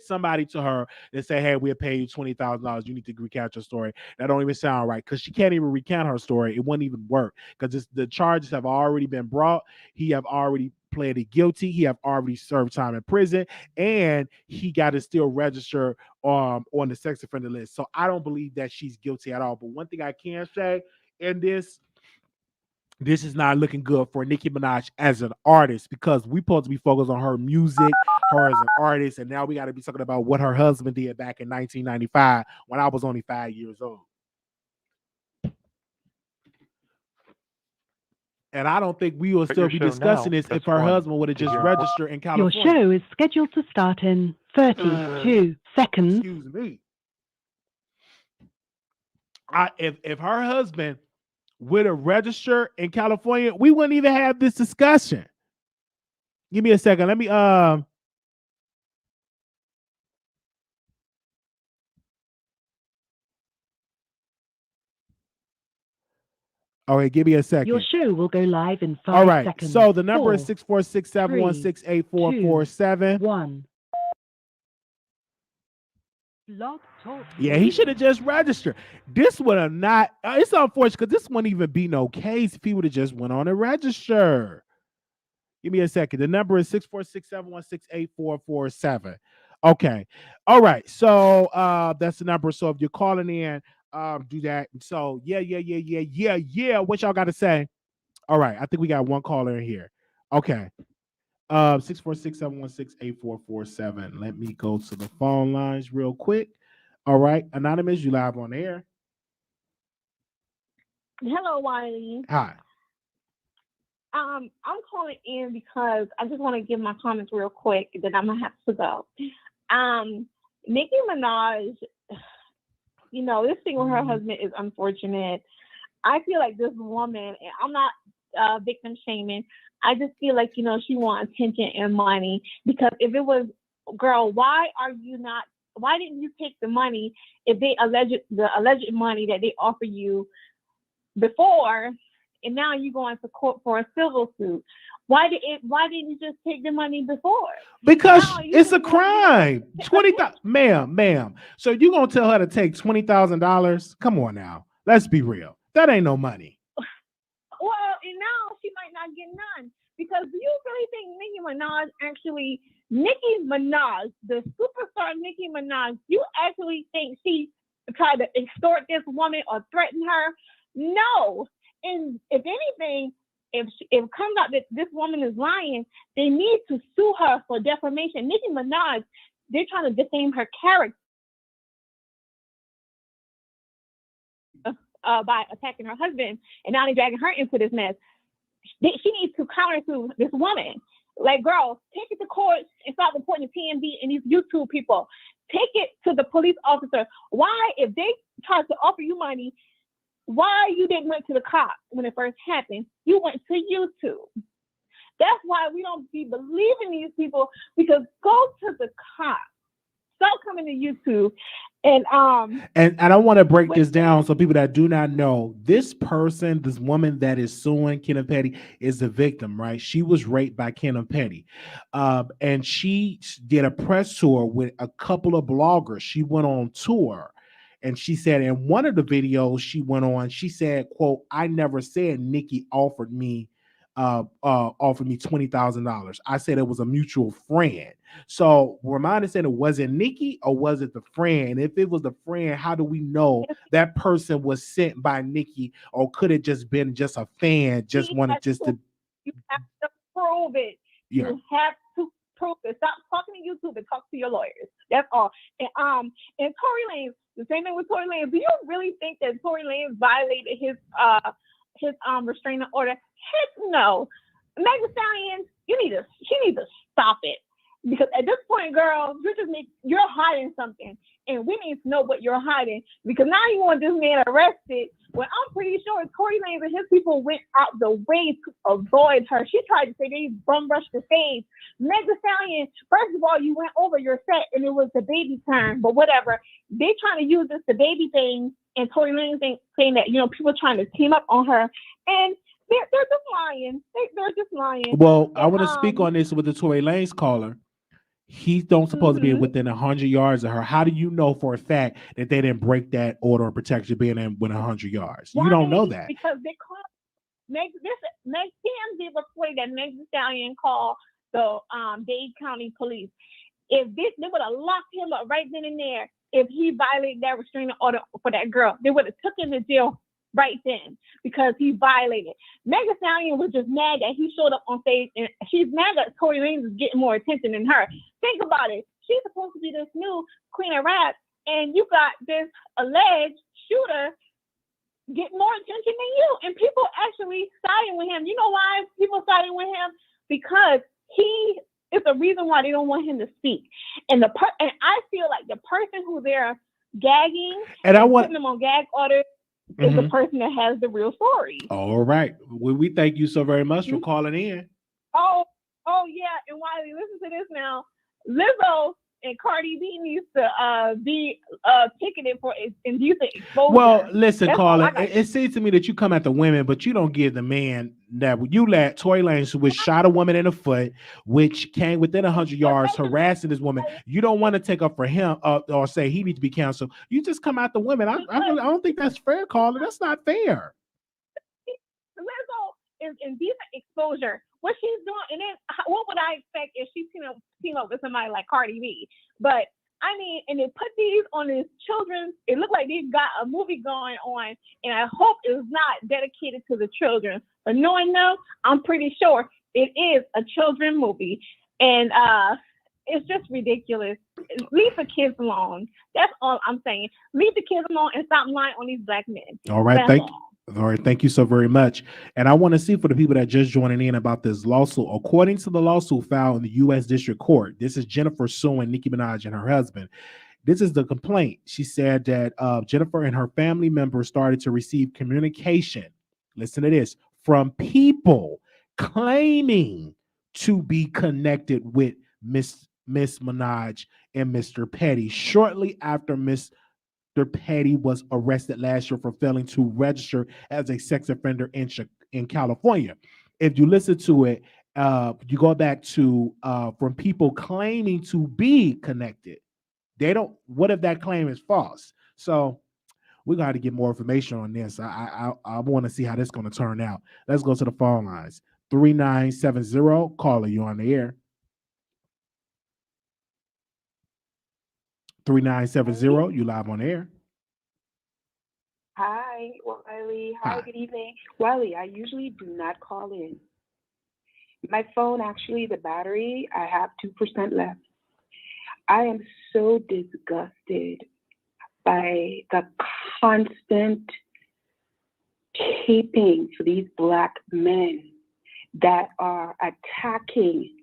somebody to her that say, "Hey, we'll pay you $20,000. You need to recount your story." That don't even sound right because she can't even recount her story. It wouldn't even work because the charges have already been brought. He have already pleaded guilty. He have already served time in prison, and he got to still register on the sex offender list. So I don't believe that she's guilty at all. But one thing I can say in this is not looking good for Nicki Minaj as an artist because we supposed to be focused on her music, her as an artist, and now we got to be talking about what her husband did back in 1995 when I was only 5 years old. And I don't think we will still be discussing this if her husband would have just registered in California. Your show is scheduled to start in 32 seconds. Excuse me. If her husband would have registered in California, we wouldn't even have this discussion. Give me a second. Let me All right, give me a second. Your show will go live in 5 All right, seconds. so the number 4, is 646-716-8447. 1. Blog Talk. Yeah, he should have just registered. This would have not. It's unfortunate because this wouldn't even be no case if he would have just went on and registered. Give me a second. The number is 646-716-8447. Okay. All right. So that's the number. So if you're calling in, do that. So yeah. What y'all got to say? All right. I think we got one caller in here. Okay. 646-716-8447. Let me go to the phone lines real quick. All right. Anonymous, you live on air. Hello, Wiley. Hi. I'm calling in because I just want to give my comments real quick, then I'm gonna have to go. Nicki Minaj, this thing with her husband is unfortunate. I feel like this woman, and I'm not victim shaming. I just feel like she wants attention and money. Because if it was, girl, why didn't you take the money if the alleged money that they offer you before? And now you're going to court for a civil suit. Why didn't you just take the money before? Because it's a crime. Ma'am. So you gonna tell her to take $20,000? Come on now. Let's be real. That ain't no money. Well, and now she might not get none. Because do you really think Nicki Minaj, the superstar Nicki Minaj, you actually think she tried to extort this woman or threaten her? No. And if anything, if it comes out that this woman is lying, they need to sue her for defamation. Nicki Minaj, they're trying to defame her character by attacking her husband, and now they're dragging her into this mess. She needs to counter to this woman. Like, girl, take it to court and start reporting to PMB and these YouTube people. Take it to the police officer. Why, if they tried to offer you money, why you didn't went to the cops when it first happened? You went to YouTube. That's why we don't be believing these people, because go to the cops. Stop coming to YouTube. And I want to break this down so people that do not know, this woman that is suing Kenneth Petty is the victim, right? She was raped by Kenneth Petty. And she did a press tour with a couple of bloggers. She went on tour. And she said in one of the videos she went on, she said, quote, "I never said Nicki offered me $20,000. I said it was a mutual friend." So remind us, it wasn't Nicki, or was it the friend? And if it was the friend, how do we know that person was sent by Nicki, or could it just been a fan just wanted to? You have to prove it. Yeah. You have to proof is stop talking to YouTube and talk to your lawyers. That's all. And Tory Lanez, the same thing with Tory Lanez. Do you really think that Tory Lanez violated his restraining order? Heck no. Meg Thee Stallion, she needs to stop it. Because at this point, girl, you're hiding something, and we need to know what you're hiding. Because now you want this man arrested. When I'm pretty sure Tory Lanez and his people went out the way to avoid her. She tried to say they bum rushed the stage. Meg Thee Stallion, first of all, you went over your set, and it was the baby turn. But whatever, they trying to use this the baby thing, and Tory Lanez saying that people trying to team up on her, and they're just lying. They're just lying. Well, I want to speak on this with the Tory Lanez caller. He don't supposed to be within 100 yards of her. How do you know for a fact that they didn't break that order of protection being in within 100 yards? You don't know that. Because they called Meg TMZ reported that Meg Thee Stallion called the Dade County Police. If they would have locked him up right then and there, if he violated that restraining order for that girl, they would have took him to jail right then because he violated. Meg Thee Stallion was just mad that he showed up on stage, and she's mad that Tory Lanez is getting more attention than her. Think about it. She's supposed to be this new queen of rap, and you got this alleged shooter get more attention than you, and people actually siding with him. You know why people siding with him? Because he is the reason why they don't want him to speak. And I feel like the person who they're gagging and putting them on gag orders is the person that has the real story. All right. Well, we thank you so very much for calling in. Oh yeah, and Wiley, listen to this now. Lizzo and Cardi B needs to be ticketed for indecent exposure. Well, listen, caller, it seems to me that you come at the women, but you don't give the man that you let Tory Lanez, which shot a woman in the foot, which came within 100 yards, harassing this woman. You don't want to take up for him or say he needs to be canceled. You just come at the women. I don't think that's fair, caller. That's not fair. Lizzo is indecent exposure. What she's doing, and then what would I expect if she team up with somebody like Cardi B? But I mean, and they put these on his children. It looked like they've got a movie going on, and I hope it's not dedicated to the children. But knowing them, I'm pretty sure it is a children movie, and it's just ridiculous. Leave the kids alone. That's all I'm saying. Leave the kids alone and stop lying on these black men. All right, thank you so very much. And I want to see for the people that just joining in about this lawsuit. According to the lawsuit filed in the U.S. District Court, this is Jennifer suing Nicki Minaj and her husband. This is the complaint. She said that Jennifer and her family members started to receive communication, listen to this, from people claiming to be connected with Miss Minaj and Mr. Petty shortly after Mr. Petty was arrested last year for failing to register as a sex offender in California. If you listen to it, you go back to from people claiming to be connected. They don't. What if that claim is false? So we're going to get more information on this. I want to see how this is going to turn out. Let's go to the phone lines. 3970, caller, you on the air. 3970, you live on air. Hi, Wiley. Hi, good evening. Wiley, I usually do not call in. My phone, actually, the battery, I have 2% left. I am so disgusted by the constant taping for these black men that are attacking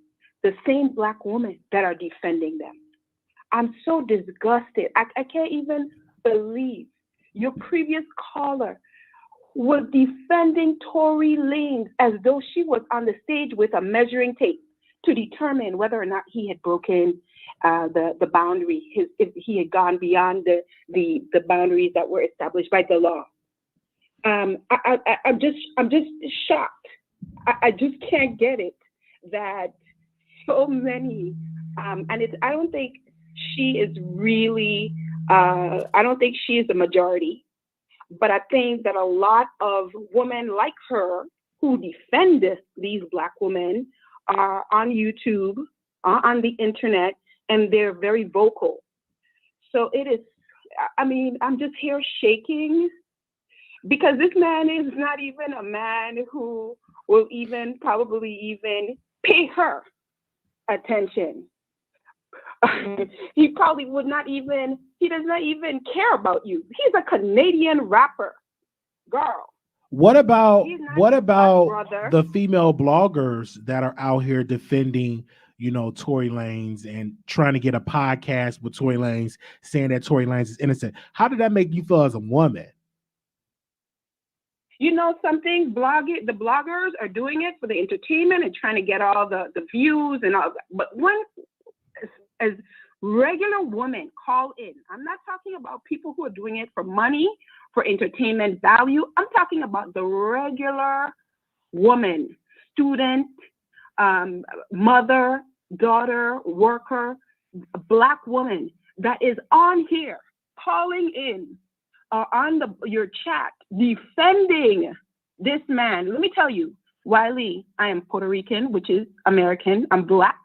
the same black women that are defending them. I'm so disgusted. I can't even believe your previous caller was defending Tory Lanez as though she was on the stage with a measuring tape to determine whether or not he had broken the boundary, if he had gone beyond the boundaries that were established by the law. I'm just shocked. I just can't get it that so many, and I don't think she is really, I don't think she is the majority, but I think that a lot of women like her who defend these black women are on YouTube, on the internet, and they're very vocal. So it is, I mean, I'm just here shaking because this man is not even a man who will probably even pay her attention. He probably would not even, he does not even care about you. He's a Canadian rapper. Girl. What about He's not your brother. the female bloggers that are out here defending, Tory Lanez and trying to get a podcast with Tory Lanez, saying that Tory Lanez is innocent? How did that make you feel as a woman? You know something? The bloggers are doing it for the entertainment and trying to get all the views and all that. But when as regular women call in, I'm not talking about people who are doing it for money, for entertainment value. I'm talking about the regular woman, student, mother, daughter, worker, Black woman that is on here calling in on your chat defending this man. Let me tell you, Wiley, I am Puerto Rican, which is American. I'm Black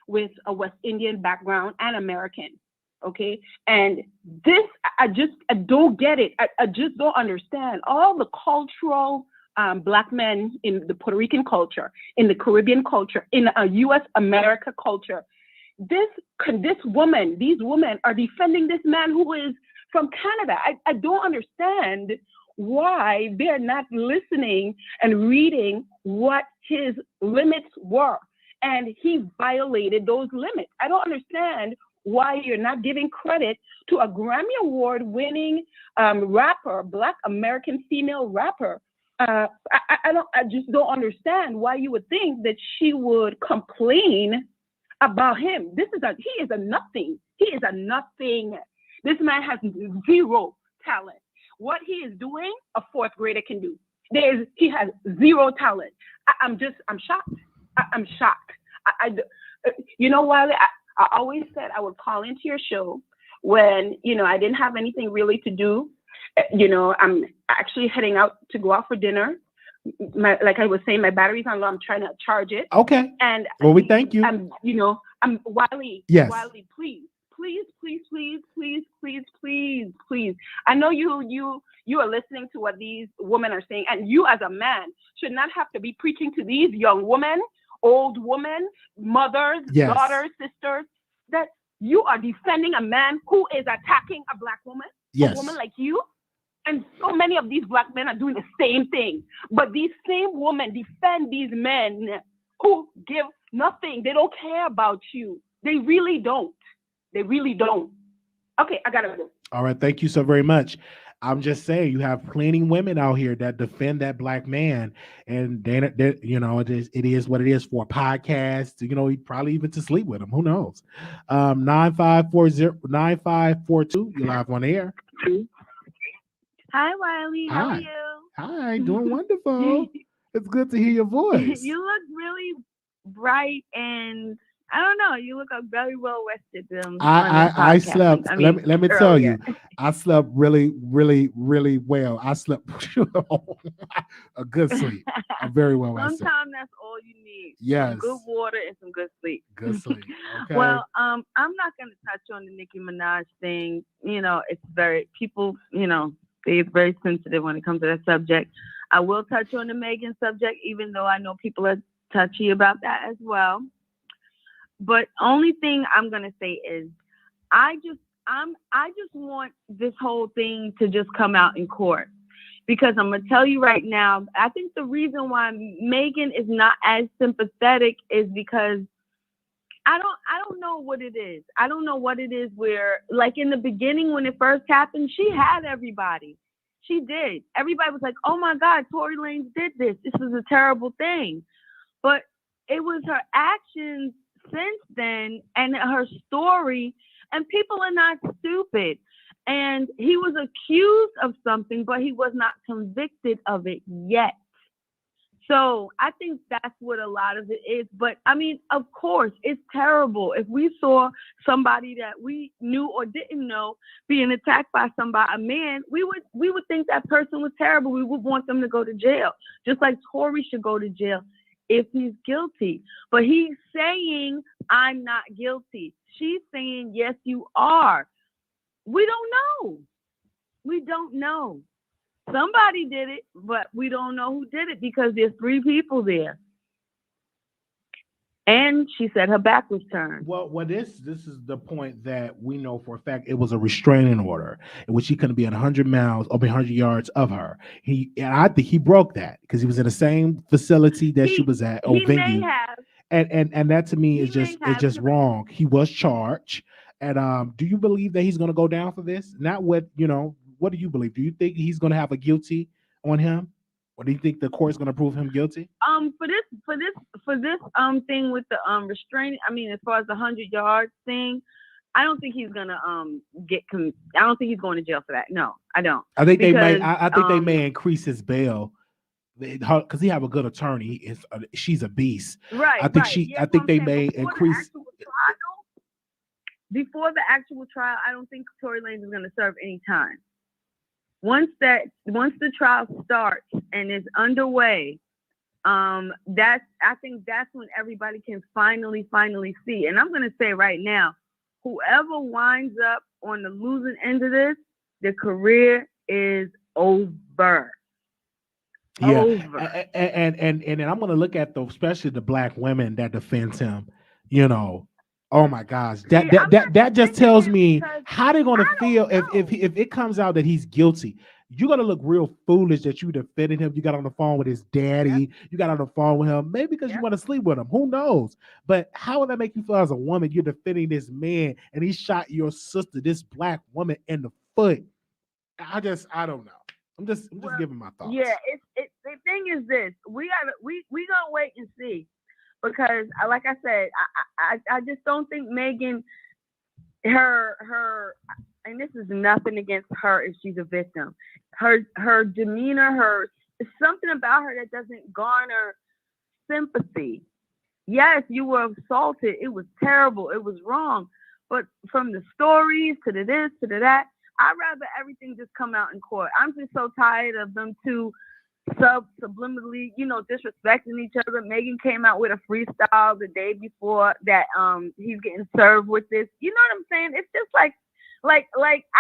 with a West Indian background and American. Okay. And this, I don't get it. I just don't understand all the cultural Black men in the Puerto Rican culture, in the Caribbean culture, in a U.S. America culture. These women are defending this man who is from Canada. I don't understand why they're not listening and reading what his limits were. And he violated those limits. I don't understand why you're not giving credit to a Grammy Award winning rapper, Black American female rapper. I just don't understand why you would think that she would complain about him. He is a nothing. He is a nothing. This man has zero talent. What he is doing, a fourth grader can do. He has zero talent. I'm shocked. I'm shocked. You know, Wiley, I always said I would call into your show when, I didn't have anything really to do. I'm actually heading out to go out for dinner. Like I was saying, my battery's on low. I'm trying to charge it. Okay. And well, we thank you. I'm Wiley. Yes. Wiley, please. I know you are listening to what these women are saying, and you as a man should not have to be preaching to these young women, old women, mothers, yes. daughters, sisters, that you are defending a man who is attacking a Black woman, yes. a woman like you. And so many of these Black men are doing the same thing. But these same women defend these men who give nothing. They don't care about you. They really don't. They really don't. Okay, I gotta go. All right, thank you so very much. I'm just saying, you have plenty of women out here that defend that Black man, and then it is what it is for a podcast. Probably even to sleep with him. Who knows? 9540-9542. You're live on air. Hi, Wiley. How are you? Hi, doing wonderful. It's good to hear your voice. You look really bright and I don't know. You look very well rested. I slept. Let me tell you, I slept really, really, really well. I slept a good sleep. I'm very well rested. Sometimes that's all you need. Yes. Some good water and some good sleep. Good sleep. Okay. Well, I'm not going to touch on the Nicki Minaj thing. It's very they're very sensitive when it comes to that subject. I will touch on the Megan subject, even though I know people are touchy about that as well. But only thing I'm gonna say is, I just want this whole thing to just come out in court, because I'm gonna tell you right now, I think the reason why Megan is not as sympathetic is because I don't know what it is. I don't know what it is where, like in the beginning when it first happened, she had everybody. She did. Everybody was like, oh my God, Tory Lanez did this. This is a terrible thing. But it was her actions since then and her story, and people are not stupid. And he was accused of something, but he was not convicted of it yet. So I think that's what a lot of it is. But I mean, of course, it's terrible. If we saw somebody that we knew or didn't know being attacked by a man, we would think that person was terrible. We would want them to go to jail, just like Tory should go to jail if he's guilty. But he's saying, I'm not guilty. She's saying, yes, you are. We don't know. We don't know. Somebody did it, but we don't know who did it because there's 3 people there. And she said her back was turned. Well, this is the point that we know for a fact it was a restraining order in which he couldn't be at 100 miles or 100 yards of her. I think he broke that because he was in the same facility that she was at or He may venue, have. and that to me He is just may is have. just wrong. He was charged, and do you believe that he's going to go down for this? Not what What do you believe? Do you think he's going to have a guilty on him? Or do you think the court's going to prove him guilty? For this thing with the restraining, I mean, as far as the 100 yards thing, I don't think he's gonna I don't think he's going to jail for that. No, I don't. I think they may. I think they may increase his bail because he have a good attorney. She's a beast. Right. I think right. she. Yeah, I think they saying, may increase. Before the actual trial, I don't think Tory Lanez is going to serve any time. Once the trial starts and is underway, I think that's when everybody can finally see. And I'm going to say right now, whoever winds up on the losing end of this, their career is over. Yeah, over. And I'm going to look at especially the black women that defends him. Oh my gosh, that just tells me how they're going to feel if it comes out that he's guilty. You're going to look real foolish that you defended him. You got on the phone with his daddy. Yep. You got on the phone with him, maybe because you want to sleep with him. Who knows? But how would that make you feel as a woman? You're defending this man and he shot your sister, this black woman, in the foot. I don't know. I'm just giving my thoughts. Yeah, it's the thing is this. We gonna wait and see. Because, like I said, I just don't think Megan, her, and this is nothing against her if she's a victim. Her demeanor, something about her that doesn't garner sympathy. Yes, you were assaulted. It was terrible. It was wrong. But from the stories to the this to the that, I'd rather everything just come out in court. I'm just so tired of them two subliminally, disrespecting each other. Megan came out with a freestyle the day before that he's getting served with this. You know what I'm saying? It's just like I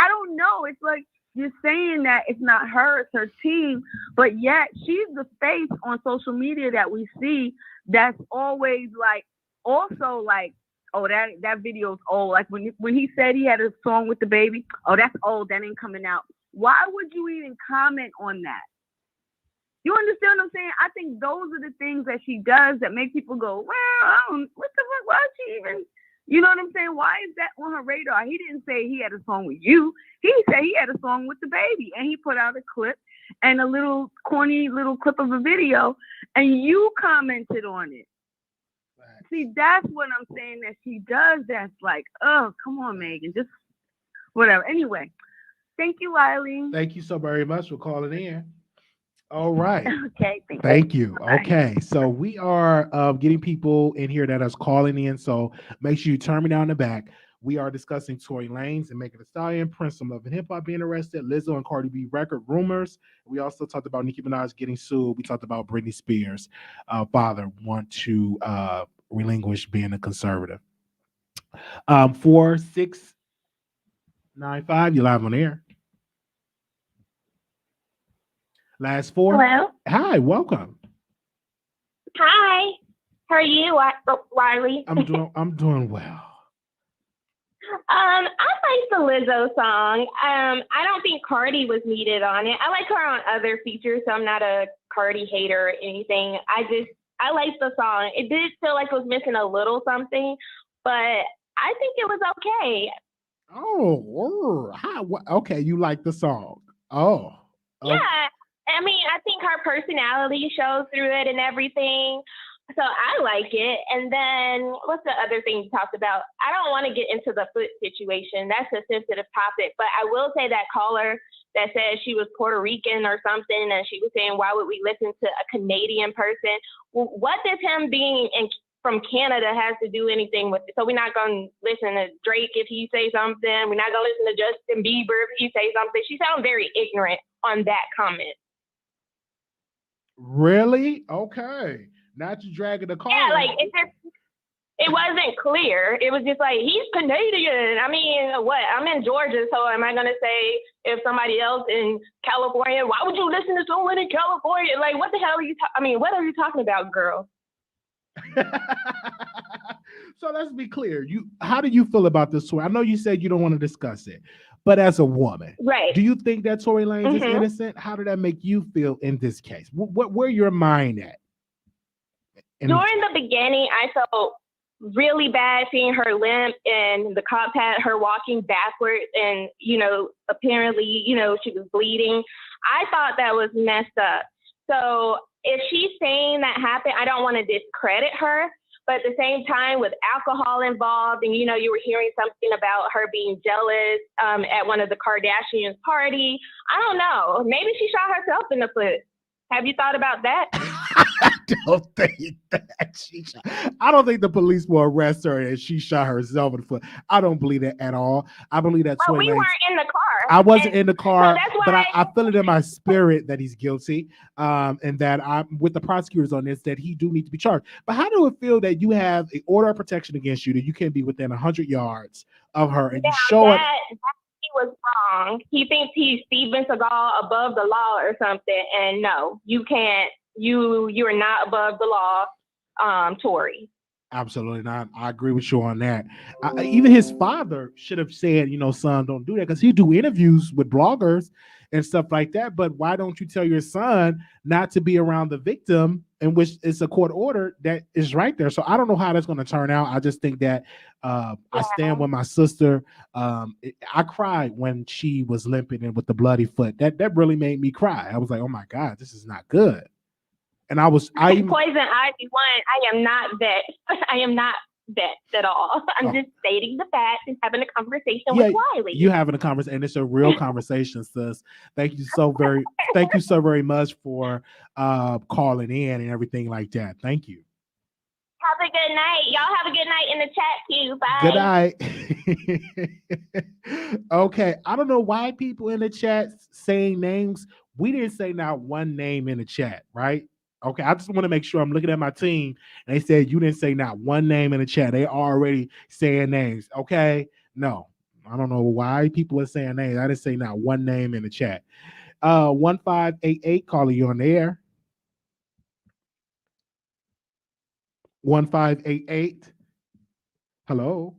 don't know. It's like you're saying that it's not her, it's her team, but yet she's the face on social media that we see that's always also oh, that video's old. Like when he said he had a song with the baby, oh, that's old, that ain't coming out. Why would you even comment on that? You understand what I'm saying? I think those are the things that she does that make people go, well, what the fuck? Why is she even? You know what I'm saying? Why is that on her radar? He didn't say he had a song with you. He said he had a song with the baby. And he put out a clip and a little corny little clip of a video. And you commented on it. Right. See, that's what I'm saying that she does. That's like, oh, come on, Megan. Just whatever. Anyway, thank you, Wiley. Thank you so very much for calling in. All right. Okay. Thank you. Okay. So we are getting people in here that is calling in. So make sure you turn me down the back. We are discussing Tory Lanez and Megan Thee Stallion, Prince from Love and Hip Hop being arrested, Lizzo and Cardi B record rumors. We also talked about Nicki Minaj getting sued. We talked about Britney Spears' father want to relinquish being a conservative. 4695, you're live on air. Last four. Hello. Hi, welcome. Hi. How are you, Wiley? I'm doing well. I like the Lizzo song. I don't think Cardi was needed on it. I like her on other features, so I'm not a Cardi hater or anything. I like the song. It did feel like it was missing a little something, but I think it was okay. Oh, okay. You like the song? Oh, yeah. I mean, I think her personality shows through it and everything. So I like it. And then what's the other thing you talked about? I don't want to get into the foot situation. That's a sensitive topic. But I will say that caller that said she was Puerto Rican or something, and she was saying, why would we listen to a Canadian person? Well, what does him being from Canada has to do anything with it? So we're not going to listen to Drake if he say something. We're not going to listen to Justin Bieber if he say something. She sounds very ignorant on that comment. Really? Okay. Not you dragging the car. Yeah, like it wasn't clear. It was just like, he's Canadian. I mean, what? I'm in Georgia, so am I gonna say if somebody else in California, why would you listen to someone in California? Like, what the hell are you? What are you talking about, girl? So let's be clear. How do you feel about this story? I know you said you don't want to discuss it, but as a woman, Right. do you think that Tory Lanez is Mhm. innocent? How did that make you feel in this case? Where your mind at? During the beginning, I felt really bad seeing her limp, and the cops had her walking backwards, and apparently, she was bleeding. I thought that was messed up. So if she's saying that happened, I don't want to discredit her. But at the same time, with alcohol involved, and you were hearing something about her being jealous at one of the Kardashians' party. I don't know. Maybe she shot herself in the foot. Have you thought about that? I don't think that I don't think the police will arrest her and she shot herself in the foot. I don't believe that at all. I believe that Well, Tory we Lanez. weren't in the car. I wasn't in the car, that's but why I feel it in my spirit that he's guilty, and that I'm with the prosecutors on this, that he do need to be charged. But how do it feel that you have an order of protection against you, that you can't be within 100 yards of her, and you show it? He was wrong. He thinks he's Steven Seagal above the law or something, and no, you can't. You are not above the law, Tory. Absolutely not. I agree with you on that. Even his father should have said, son, don't do that, because he do interviews with bloggers and stuff like that. But why don't you tell your son not to be around the victim, in which it's a court order that is right there? So I don't know how that's going to turn out. I just think that I stand with my sister. I cried when she was limping and with the bloody foot. That really made me cry. I was like, oh my God, this is not good. And Poison Ivy 1. I am not vexed. I am not vexed at all. I'm just stating the facts and having a conversation with Wiley. You having a conversation, and it's a real conversation, sis. Thank you so very much for calling in and everything like that. Thank you. Have a good night. Y'all have a good night in the chat too. Bye. Good night. Okay. I don't know why people in the chat saying names. We didn't say not one name in the chat, right? Okay, I just want to make sure I'm looking at my team, and they said you didn't say not one name in the chat. They already saying names. Okay, no, I don't know why people are saying names. I didn't say not one name in the chat. 1588, calling you on the air. 1588. Hello.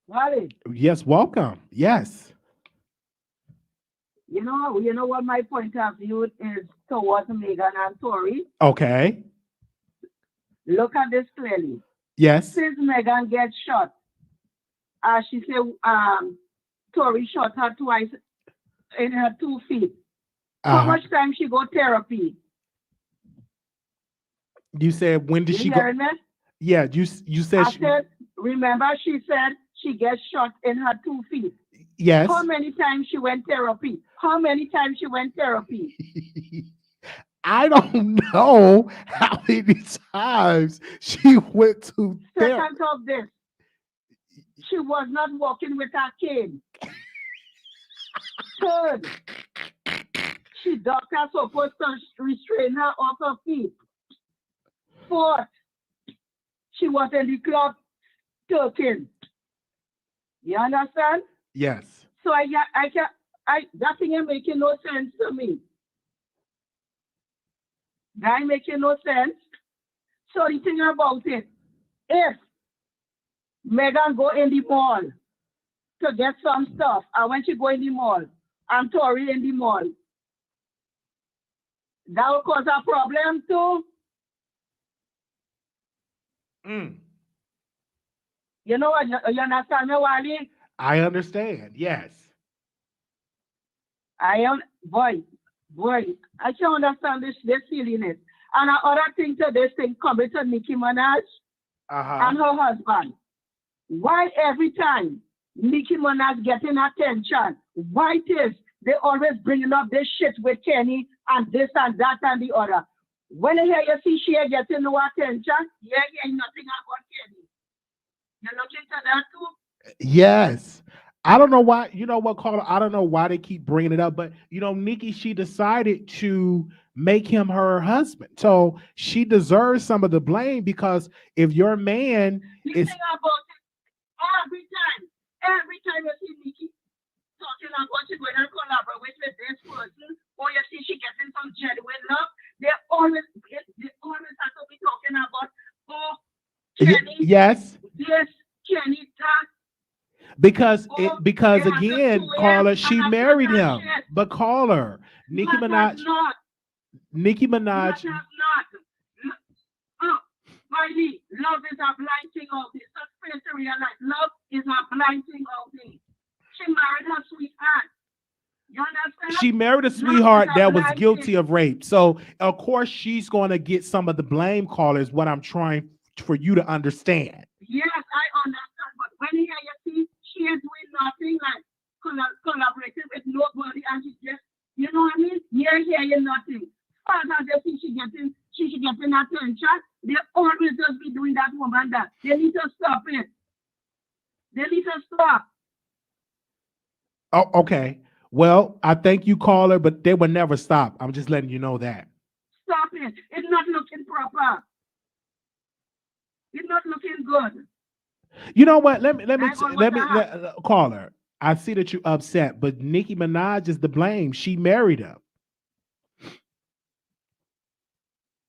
Wally. Yes, welcome. Yes. You know what my point of view is towards Megan and Tory. Okay. Look at this clearly. Yes. Since Megan gets shot, she said Tory shot her twice in her 2 feet. How much time she go therapy? You said when did she go? Me? Yeah, you said. Remember she said she gets shot in her 2 feet. Yes. How many times she went therapy? I don't know how many times she went to therapy. Second of this, she was not walking with her cane. Third, doctor supposed to restrain her off her feet. Fourth, she was in the club talking. You understand? Yes. So that thing ain't making no sense to me. That ain't making no sense. So the thing about it, if Megan go in the mall to get some stuff, and when she go in the mall, and Tory in the mall, that will cause a problem too. You know what? You understand me, Wally? I understand. Yes. I am, boy, I can't understand this feeling it. And another thing to this thing coming to Nicki Minaj and her husband. Why every time Nicki Minaj getting attention, why is they always bringing up this shit with Kenny and this and that and the other? When you see she ain't getting no attention, you ain't nothing about Kenny. You're looking to that too? Yes. I don't know why, you know what, Carla? I don't know why they keep bringing it up, but Nicki, she decided to make him her husband. So she deserves some of the blame, because if your man is about it, every time you see Nicki talking about she going to collaborate with this person, or you see she getting some genuine love, they always have to be Kenny, yes. yes, Kenny talk. Because Oh, because they have to again, sue him, caller, she and I married said that him. shit. But caller, Nicki Not have Minaj, not. Nicki Not Minaj. have not. Oh, Wiley, love is a blind thing of this. So space to realize love is a blind thing of this. She married her sweetheart. You understand? She married a Love is sweetheart a that was blind guilty thing. of rape. So of course she's going to get some of the blame, callers. What I'm trying for you to understand. Yes, I understand. But when here you see, she is doing nothing like collaborating with nobody, and she just, you know what I mean? Here, you nothing. As they see she getting attention, they always just be doing that woman that. They need to stop it. They need to stop. Oh, okay. Well, I thank you, caller, but they will never stop. I'm just letting you know that. Stop it. It's not looking proper. It's not looking good. You know what? Let me caller. I see that you're upset, but Nicki Minaj is to blame. She married him.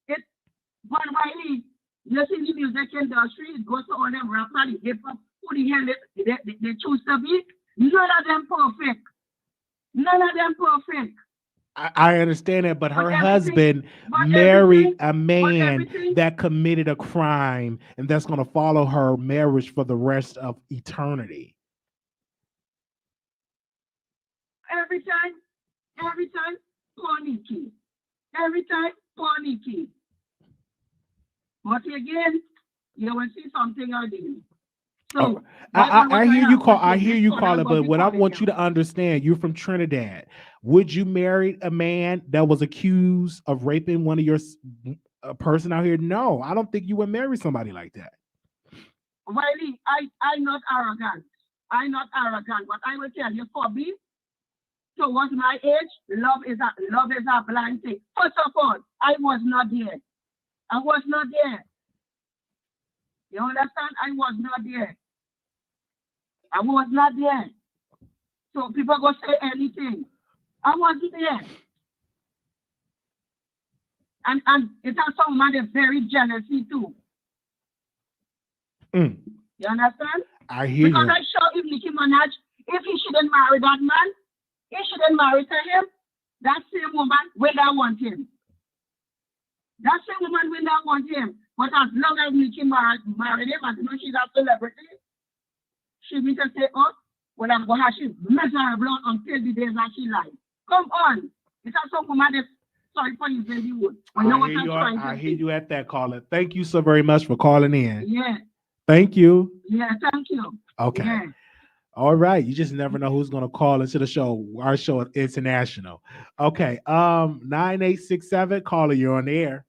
But Wiley, you see the music industry, it goes to all them rappers, the hip-hop, who the hell they choose to be. None of them perfect. None of them perfect. I understand it, but her husband married a man that committed a crime, and that's going to follow her marriage for the rest of eternity. Every time, poor Nicki. Every time, poor Nicki. But again, you will see something again. So I hear you call. I hear you call it. But what I want you to understand, you're from Trinidad. Would you marry a man that was accused of raping one of your a person out here? No, I don't think you would marry somebody like that. Wiley, I'm not arrogant. I'm not arrogant, but I will tell you, for me, towards my age, love is a blind thing. First of all, I was not there. I was not there. You understand? I was not there. I was not there. So people go say anything. I wasn't there. And it has someone that's very jealousy too. You understand? I hear because you. I saw if Nicki Minaj, if he shouldn't marry that man, he shouldn't marry to him. That same woman will not want him. That same woman will not want him. But as long as Nicki married him, as you know she's a celebrity, she will just say, oh, well, I'm going to have she miserable until the days that she lies. Come on. It's not some woman that's sorry for you, baby wood. I hear you at that, caller. Thank you so very much for calling in. Yeah. Thank you. Yeah, thank you. Okay. Yeah. All right. You just never know who's going to call into the show. Our show is international. Okay. 9867, caller, you're on the air.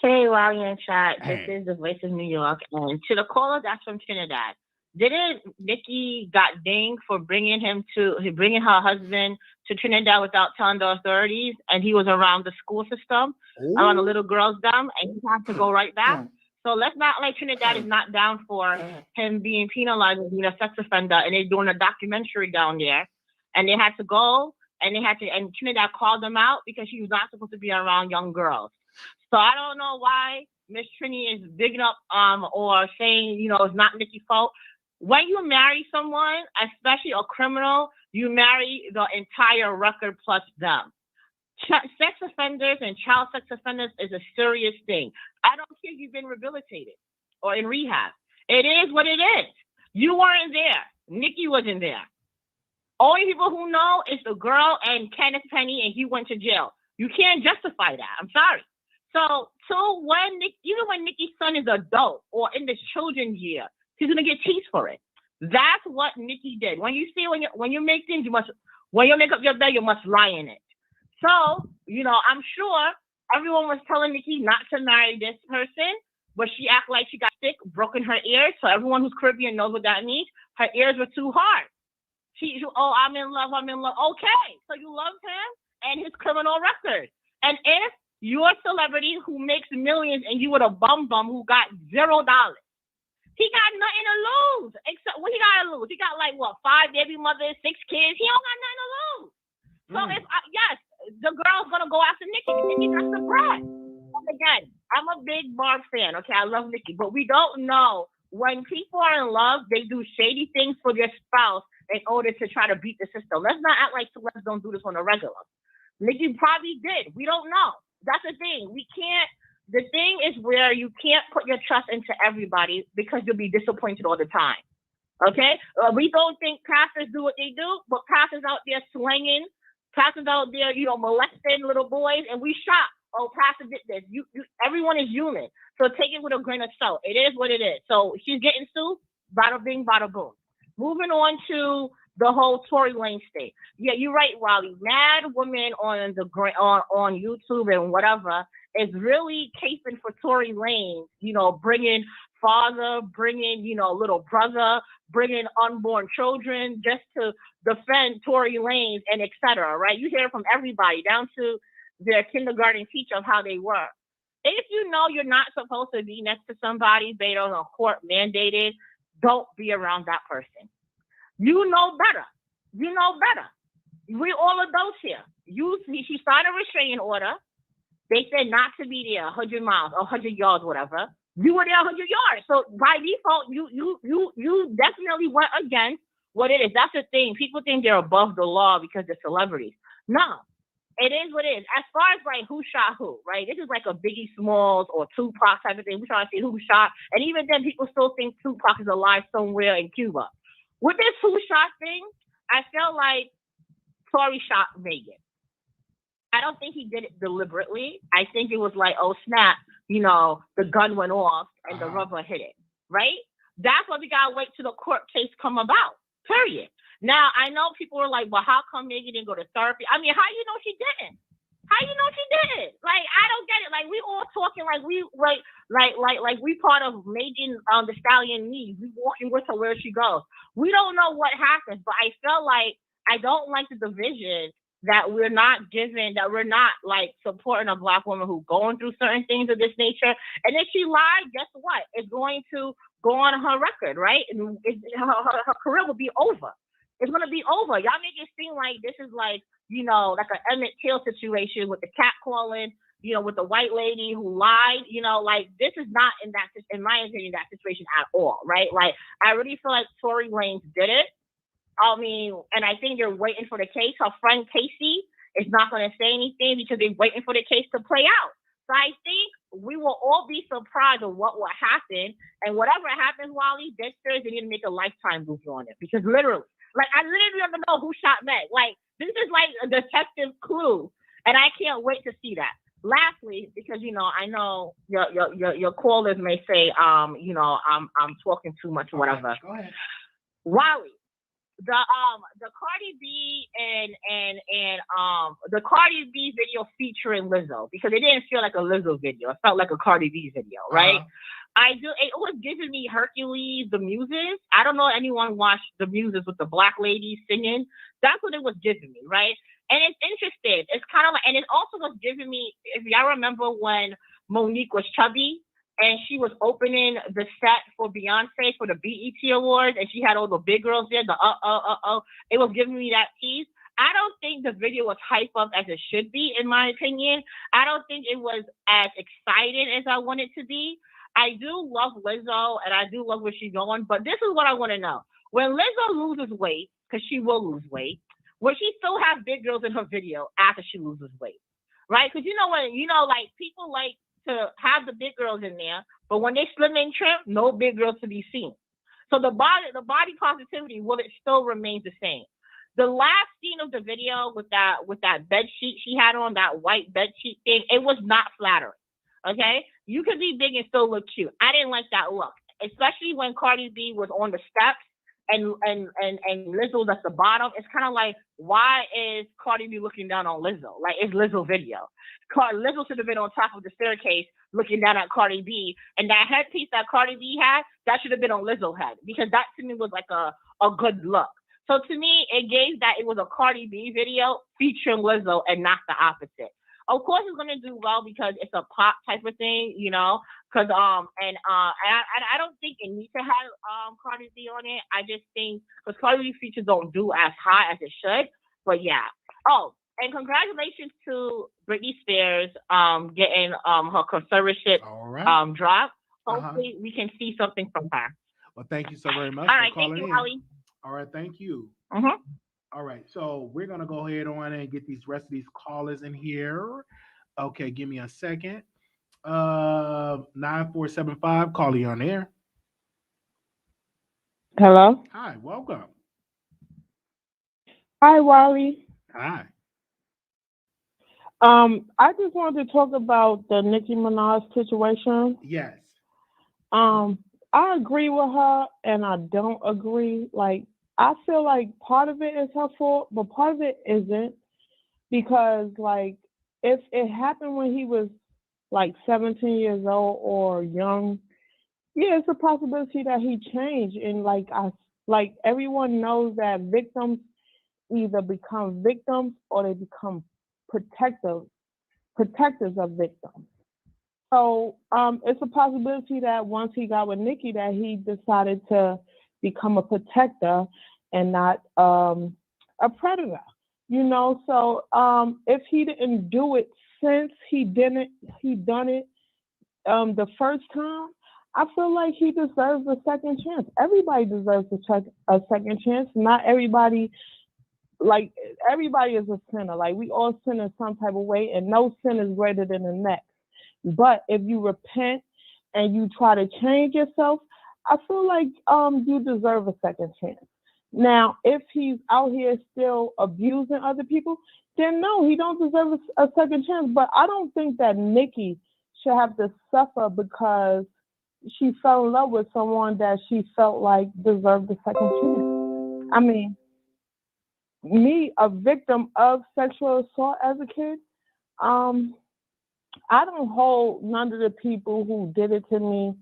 Hey, Wiley and chat. Hey. This is the voice of New York. And to the caller that's from Trinidad, didn't Nicki got dinged for bringing her husband to Trinidad without telling the authorities, and he was around the school system, around the little girls' dumb, and he had to go right back? So let's not like Trinidad is not down for him being penalized as being a sex offender, and they're doing a documentary down there, and they had to go, and Trinidad called them out because she was not supposed to be around young girls. So I don't know why Miss Trini is bigging up or saying, it's not Nicki's fault. When you marry someone, especially a criminal, you marry the entire record plus them. Sex offenders and child sex offenders is a serious thing. I don't care if you've been rehabilitated or in rehab. It is what it is. You weren't there. Nicki wasn't there. Only people who know is the girl and Kenneth Penny, and he went to jail. You can't justify that. I'm sorry. So even when Nicki's son is adult or in the children's year, he's gonna get teased for it. That's what Nicki did. When you make things, when you make up your bed, you must lie in it. So, I'm sure everyone was telling Nicki not to marry this person, but she acted like she got sick, broken her ears. So everyone who's Caribbean knows what that means. Her ears were too hard. I'm in love. Okay, so you loved him and his criminal record. And if you're a celebrity who makes millions and you were a bum who got $0, he got nothing to lose. Except what he got to lose? He got 5 baby mothers, 6 kids. He don't got nothing to lose. So yes, the girl's gonna go after Nicki. Nicki got the bread. again, I'm a big Barb fan. Okay, I love Nicki, but we don't know when people are in love, they do shady things for their spouse in order to try to beat the system. Let's not act like celebs don't do this on a regular. Nicki probably did. We don't know. That's the thing. We can't. The thing is where you can't put your trust into everybody because you'll be disappointed all the time. Okay? We don't think pastors do what they do, but pastors out there slinging, pastors out there, molesting little boys, and we shocked. Oh, pastor did this. Everyone is human. So take it with a grain of salt. It is what it is. So she's getting sued. Bada bing, bada boom. Moving on to the whole Tory Lanez thing. Yeah, you're right, Wiley. Mad women on YouTube and whatever is really caping for Tory Lanez, bringing father, bringing, little brother, bringing unborn children just to defend Tory Lanez and etc. Right? You hear from everybody down to their kindergarten teacher of how they were. If you know you're not supposed to be next to somebody based on a court mandated, don't be around that person. You know better. You know better. We all adults here. She signed a restraining order. They said not to be there 100 miles or 100 yards, whatever. You were there 100 yards. So by default, you definitely went against what it is. That's the thing. People think they're above the law because they're celebrities. No. It is what it is. As far as like who shot who, right? This is like a Biggie Smalls or Tupac type of thing. We're trying to see who shot. And even then, people still think Tupac is alive somewhere in Cuba. With this who shot thing, I felt like Tory shot Megan. I don't think he did it deliberately. I think it was like, oh snap, the gun went off and the rubber hit it, right? That's why we gotta wait till the court case come about, period. Now, I know people were like, well, how come Megan didn't go to therapy? I mean, how you know she didn't? How you know she didn't? Like, I don't get it. Like, we all talking like we part of Megan the Stallion needs. We walking with her where she goes. We don't know what happens, but I felt like I don't like the division that we're not like supporting a Black woman who's going through certain things of this nature. And if she lied, guess what? It's going to go on her record, right? And her career will be over. It's going to be over. Y'all make it seem like this is like, like an Emmett Till situation with the cat calling, with the white lady who lied, like this is not in my opinion, that situation at all, right? Like, I really feel like Tory Lanez did it. I mean, and I think they're waiting for the case. Her friend Casey is not going to say anything because they're waiting for the case to play out. So I think we will all be surprised of what will happen. And whatever happens, Wally, this Thursday, they need to make a Lifetime movie on it. Because literally, like, I literally don't know who shot Meg. Like, this is like a detective clue. And I can't wait to see that. Lastly, because, I know your callers may say, I'm talking too much or whatever. Go ahead. Wally. The Cardi B and the Cardi B video featuring Lizzo, because it didn't feel like a Lizzo video. It felt like a Cardi B video, right? It was giving me Hercules, the Muses. I don't know if anyone watched the Muses with the black ladies singing. That's what it was giving me, right? And it's interesting. It's kind of like, and it also was giving me, if y'all remember when Monique was chubby, and she was opening the set for Beyonce for the BET Awards, and she had all the big girls there, it was giving me that tease. I don't think the video was hype up as it should be, in my opinion. I don't think it was as exciting as I want it to be. I do love Lizzo, and I do love where she's going, but this is what I want to know. When Lizzo loses weight, because she will lose weight, will she still have big girls in her video after she loses weight? Right? Because like people like to have the big girls in there, but when they slim and trim, no big girls to be seen. So the body positivity, will it still remain the same? The last scene of the video with that bed sheet she had on, that white bed sheet thing, it was not flattering. Okay, you could be big and still look cute. I didn't like that look, especially when Cardi B was on the steps and Lizzo was at the bottom. It's kind of like, why is Cardi B looking down on Lizzo? Like, it's Lizzo video. Lizzo should have been on top of the staircase looking down at Cardi B, and that headpiece that Cardi B had, that should have been on Lizzo's head, because that to me was like a good look. So to me, it gave that it was a Cardi B video featuring Lizzo and not the opposite. Of course, it's gonna do well because it's a pop type of thing, Because I don't think it needs to have Cardi B on it. I just think because Cardi B features don't do as high as it should. But yeah. Oh, And congratulations to Britney Spears getting her conservatorship dropped. Hopefully we can see something from her. Well, thank you so very much All for right, calling thank you, in. Holly. All right, thank you. Mm-hmm. All right, so we're gonna go ahead on and get these rest of these callers in here. Okay, give me a second. 9475, calling on air. Hello. Hi, welcome. Hi, Wiley. Hi. I just wanted to talk about the Nicki Minaj situation. Yes. I agree with her and I don't agree. Like, I feel like part of it is her fault, but part of it isn't. Because, like, if it happened when he was like 17 years old or young, yeah, it's a possibility that he changed. And like everyone knows that victims either become victims or they become protectors of victims. So it's a possibility that once he got with Nicki, that he decided to become a protector and not a predator. You know, so if he didn't do it since he done it the first time, I feel like he deserves a second chance. Everybody deserves a second chance. Not everybody, like, everybody is a sinner. Like, we all sin in some type of way, and no sin is greater than the next. But if you repent and you try to change yourself, I feel like you deserve a second chance. Now, if he's out here still abusing other people, then no, he don't deserve a second chance. But I don't think that Nicki should have to suffer because she fell in love with someone that she felt like deserved a second chance. I mean, me, a victim of sexual assault as a kid, I don't hold none of the people who did it to me.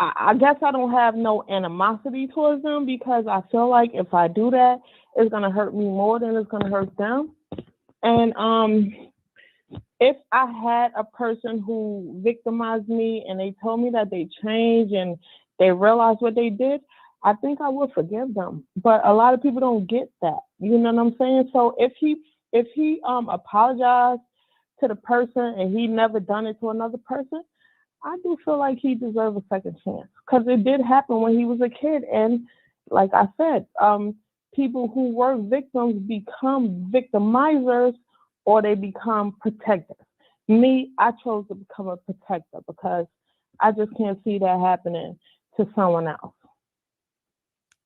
I guess I don't have no animosity towards them because I feel like if I do that, it's gonna hurt me more than it's gonna hurt them. And if I had a person who victimized me and they told me that they changed and they realized what they did, I think I would forgive them. But a lot of people don't get that. You know what I'm saying? So if he apologized to the person and he never done it to another person, I do feel like he deserves a second chance because it did happen when he was a kid. And like I said, people who were victims become victimizers or they become protectors. Me, I chose to become a protector because I just can't see that happening to someone else.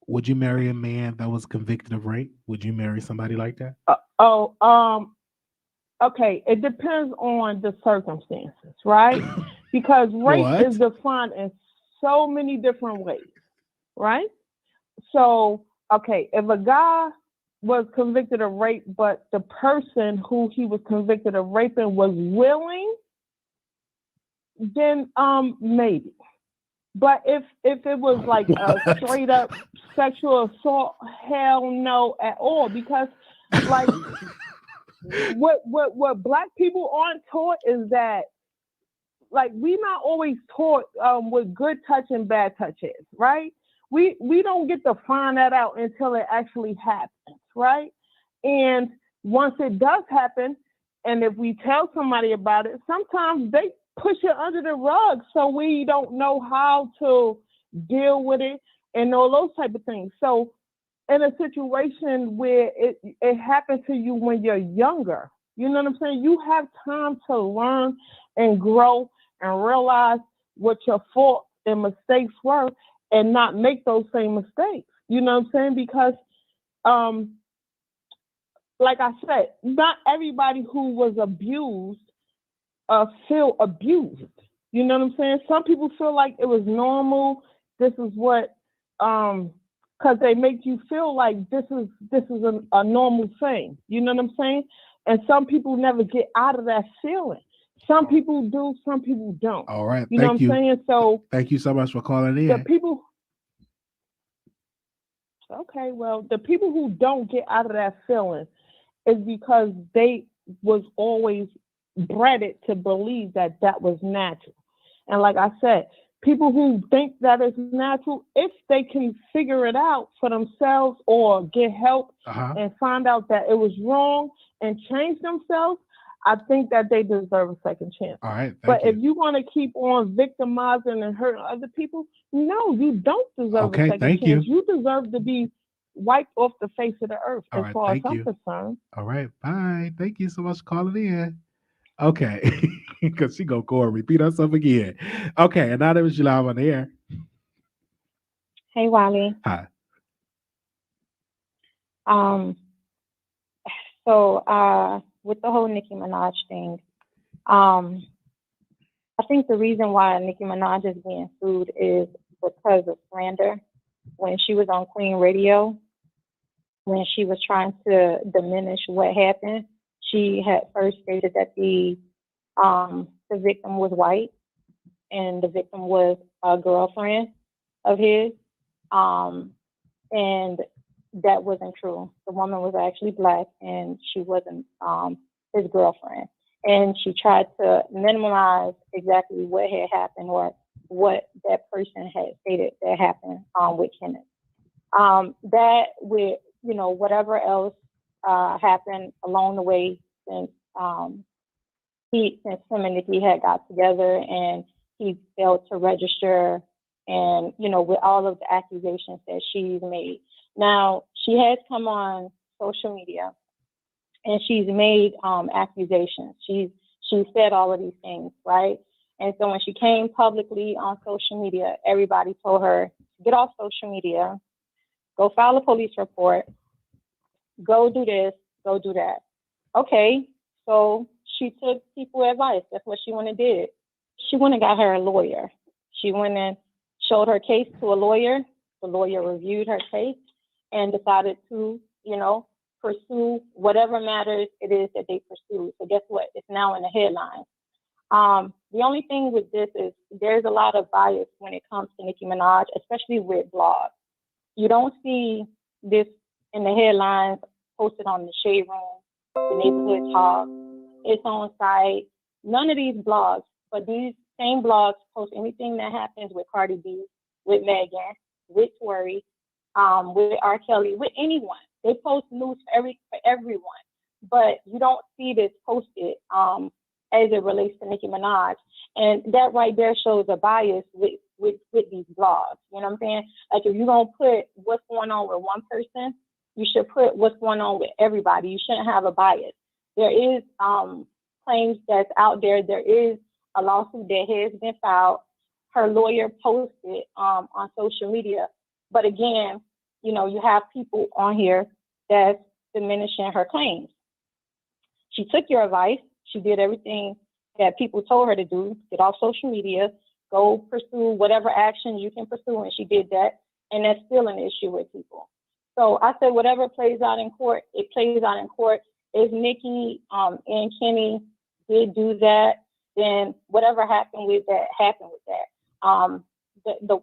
Would you marry a man that was convicted of rape? Would you marry somebody like that? Okay, it depends on the circumstances, right? Because rape is defined in so many different ways, right? So, okay, if a guy was convicted of rape, but the person who he was convicted of raping was willing, then maybe. But if it was like a straight up sexual assault, hell no at all. Because like what black people aren't taught is that like we not always taught what good touch and bad touch is, right? We don't get to find that out until it actually happens, right? And once it does happen, and if we tell somebody about it, sometimes they push it under the rug so we don't know how to deal with it and all those type of things. So in a situation where it happens to you when you're younger, you know what I'm saying? You have time to learn and grow and realize what your faults and mistakes were and not make those same mistakes. You know what I'm saying? Because like I said, not everybody who was abused feel abused. You know what I'm saying? Some people feel like it was normal. This is what, because they make you feel like this is a normal thing. You know what I'm saying? And some people never get out of that feeling. Some people do, some people don't. All right. You know what I'm saying? So thank you so much for calling in. The people who don't get out of that feeling is because they was always bred to believe that was natural. And like I said, people who think that it's natural, if they can figure it out for themselves or get help and find out that it was wrong and change themselves, I think that they deserve a second chance. All right, but if you want to keep on victimizing and hurting other people, no, you don't deserve a second chance. You deserve to be wiped off the face of the earth, as far as I'm concerned. All right, bye. Thank you so much for calling in. Okay, because she gonna go and repeat herself again. Okay, and now that was you live on the air. Hey, Wiley. Hi. So with the whole Nicki Minaj thing, I think the reason why Nicki Minaj is being sued is because of slander. When she was on Queen Radio, when she was trying to diminish what happened, she had first stated that the victim was white and the victim was a girlfriend of his, and that wasn't true. The woman was actually black and she wasn't his girlfriend. And she tried to minimize exactly what had happened or what that person had stated that happened with Kenneth. That with, whatever else happened along the way since him and Nicki had got together and he failed to register and, with all of the accusations that she's made. Now, she has come on social media and she's made accusations. She said all of these things, right? And so when she came publicly on social media, everybody told her, get off social media, go file a police report, go do this, go do that. Okay, so she took people's advice. That's what she went and did. She went and got her a lawyer. She went and showed her case to a lawyer. The lawyer reviewed her case and decided to, pursue whatever matters it is that they pursue. So guess what? It's now in the headlines. The only thing with this is there's a lot of bias when it comes to Nicki Minaj, especially with blogs. You don't see this in the headlines posted on the Shade Room, the Neighborhood Talk, its own site. None of these blogs, but these same blogs post anything that happens with Cardi B, with Megan, with Tory, with R. Kelly, with anyone. They post news for everyone, but you don't see this posted as it relates to Nicki Minaj. And that right there shows a bias with these blogs. You know what I'm saying? Like if you're going to put what's going on with one person, you should put what's going on with everybody. You shouldn't have a bias. There is claims that's out there. There is a lawsuit that has been filed. Her lawyer posted on social media. But again, you have people on here that's diminishing her claims. She took your advice. She did everything that people told her to do, get off social media, go pursue whatever action you can pursue, and she did that, and that's still an issue with people. So I said whatever plays out in court, it plays out in court. If Nicki and Kenny did do that, then whatever happened with that, happened with that.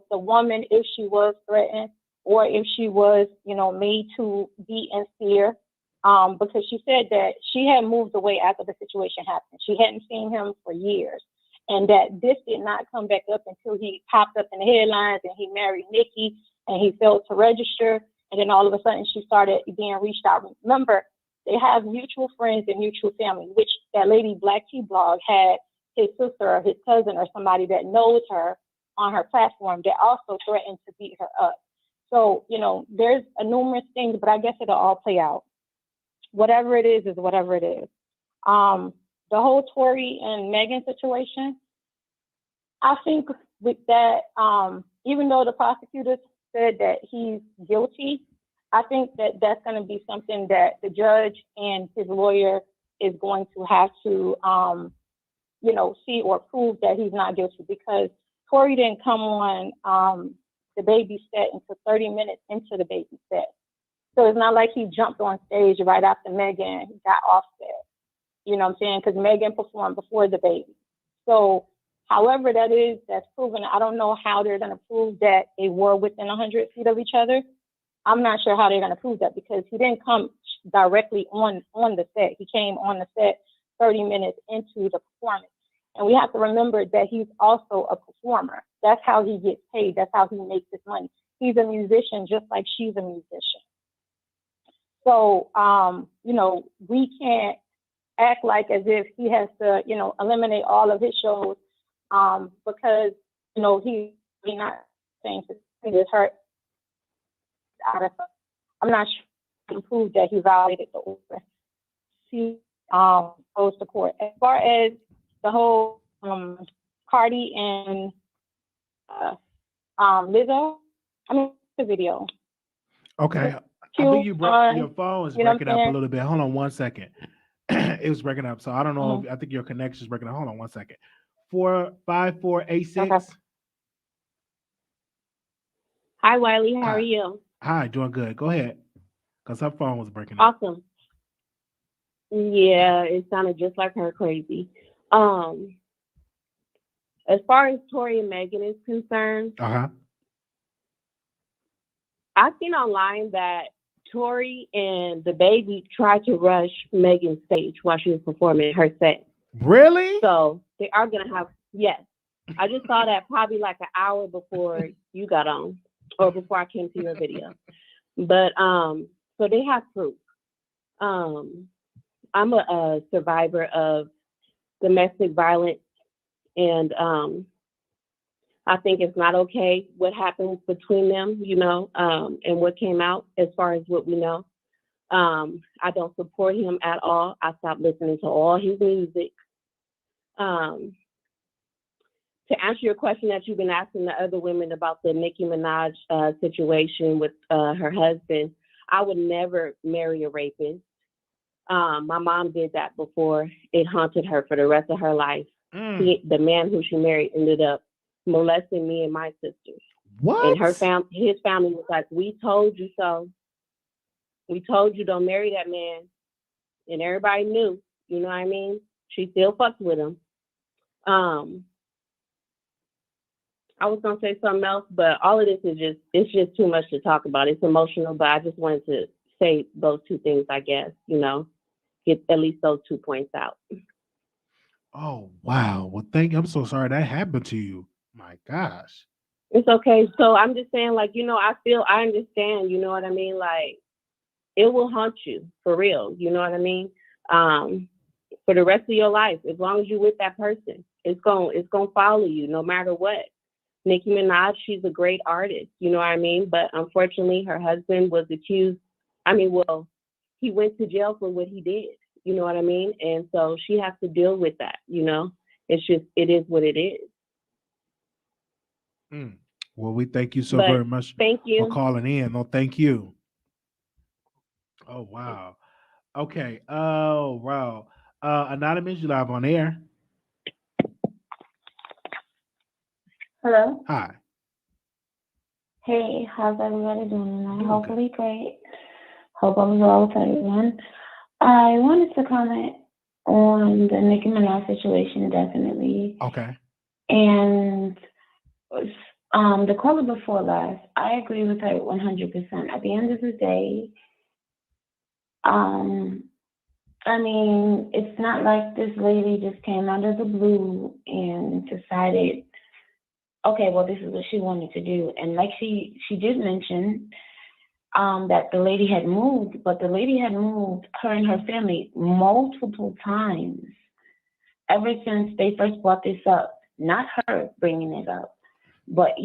The woman, if she was threatened, or if she was, made to be in fear, because she said that she had moved away after the situation happened. She hadn't seen him for years, and that this did not come back up until he popped up in the headlines and he married Nicki and he failed to register, and then all of a sudden she started being reached out. Remember, they have mutual friends and mutual family, which that lady Black Tea Blog had his sister or his cousin or somebody that knows her on her platform that also threatened to beat her up. So, there's a numerous things, but I guess it'll all play out. Whatever it is whatever it is. The whole Tory and Megan situation, I think with that, even though the prosecutors said that he's guilty, I think that that's going to be something that the judge and his lawyer is going to have to, see or prove that he's not guilty, because Tory didn't come on the baby set until 30 minutes into the baby set. So it's not like he jumped on stage right after Megan got off set. You know what I'm saying? Because Megan performed before the baby. So however that is, that's proven. I don't know how they're going to prove that they were within 100 feet of each other. I'm not sure how they're going to prove that, because he didn't come directly on the set. He came on the set 30 minutes into the performance. And we have to remember that he's also a performer. That's how he gets paid. That's how he makes his money. He's a musician just like she's a musician. So, we can't act like as if he has to, eliminate all of his shows because, he's not saying he was hurt. I'm not sure he can prove that he violated the order. He goes to court. As far as the whole Cardi and Lizzo, the video. Okay. I think you brought your phone is breaking up a little bit. Hold on 1 second. It was breaking up. So I don't know. I think your connection is breaking up. Hold on 1 second. 45486. Okay. Hi, Wiley. How are you? Hi, doing good. Go ahead. Because her phone was breaking up. Awesome. Yeah, it sounded just like her crazy. As far as Tory and Megan is concerned, I've seen online that Tory and the baby tried to rush Megan's stage while she was performing her set. Really? So they are gonna have yes. I just saw that probably like an hour before you got on or before I came to your video. But so they have proof. I'm a survivor of domestic violence, and I think it's not okay what happened between them, and what came out as far as what we know. I don't support him at all. I stopped listening to all his music. To answer your question that you've been asking the other women about the Nicki Minaj situation with her husband, I would never marry a rapist. My mom did that before. It haunted her for the rest of her life. The man who she married ended up molesting me and my sisters. What? And his family was like, "We told you so. We told you don't marry that man." And everybody knew, you know what I mean? She still fucked with him. I was gonna say something else, but all of this is it's just too much to talk about. It's emotional, but I just wanted to say those two things, I guess, get at least those 2 points out. Oh, wow. Well, I'm so sorry that happened to you. My gosh. It's okay. So I'm just saying, I understand, you know what I mean? Like, it will haunt you for real. You know what I mean? For the rest of your life, as long as you're with that person, it's going to follow you no matter what. Nicki Minaj, she's a great artist, you know what I mean? But unfortunately, her husband was accused. He went to jail for what he did, you know what I mean? And so she has to deal with that, It is what it is. Well, we thank you very much for calling in. No, thank you. Oh, wow. Okay. Oh, wow. Anonymous, you live on air. Hello. Hi. Hey, how's everybody doing tonight? Hopefully great. Hope all is well with everyone. I wanted to comment on the Nicki Minaj situation, definitely. Okay. And the caller before last, I agree with her 100%. At the end of the day, it's not like this lady just came out of the blue and decided, okay, well, this is what she wanted to do. And like she did mention that the lady had moved, but the lady had moved, her and her family, multiple times ever since they first brought this up. Not her bringing it up, but,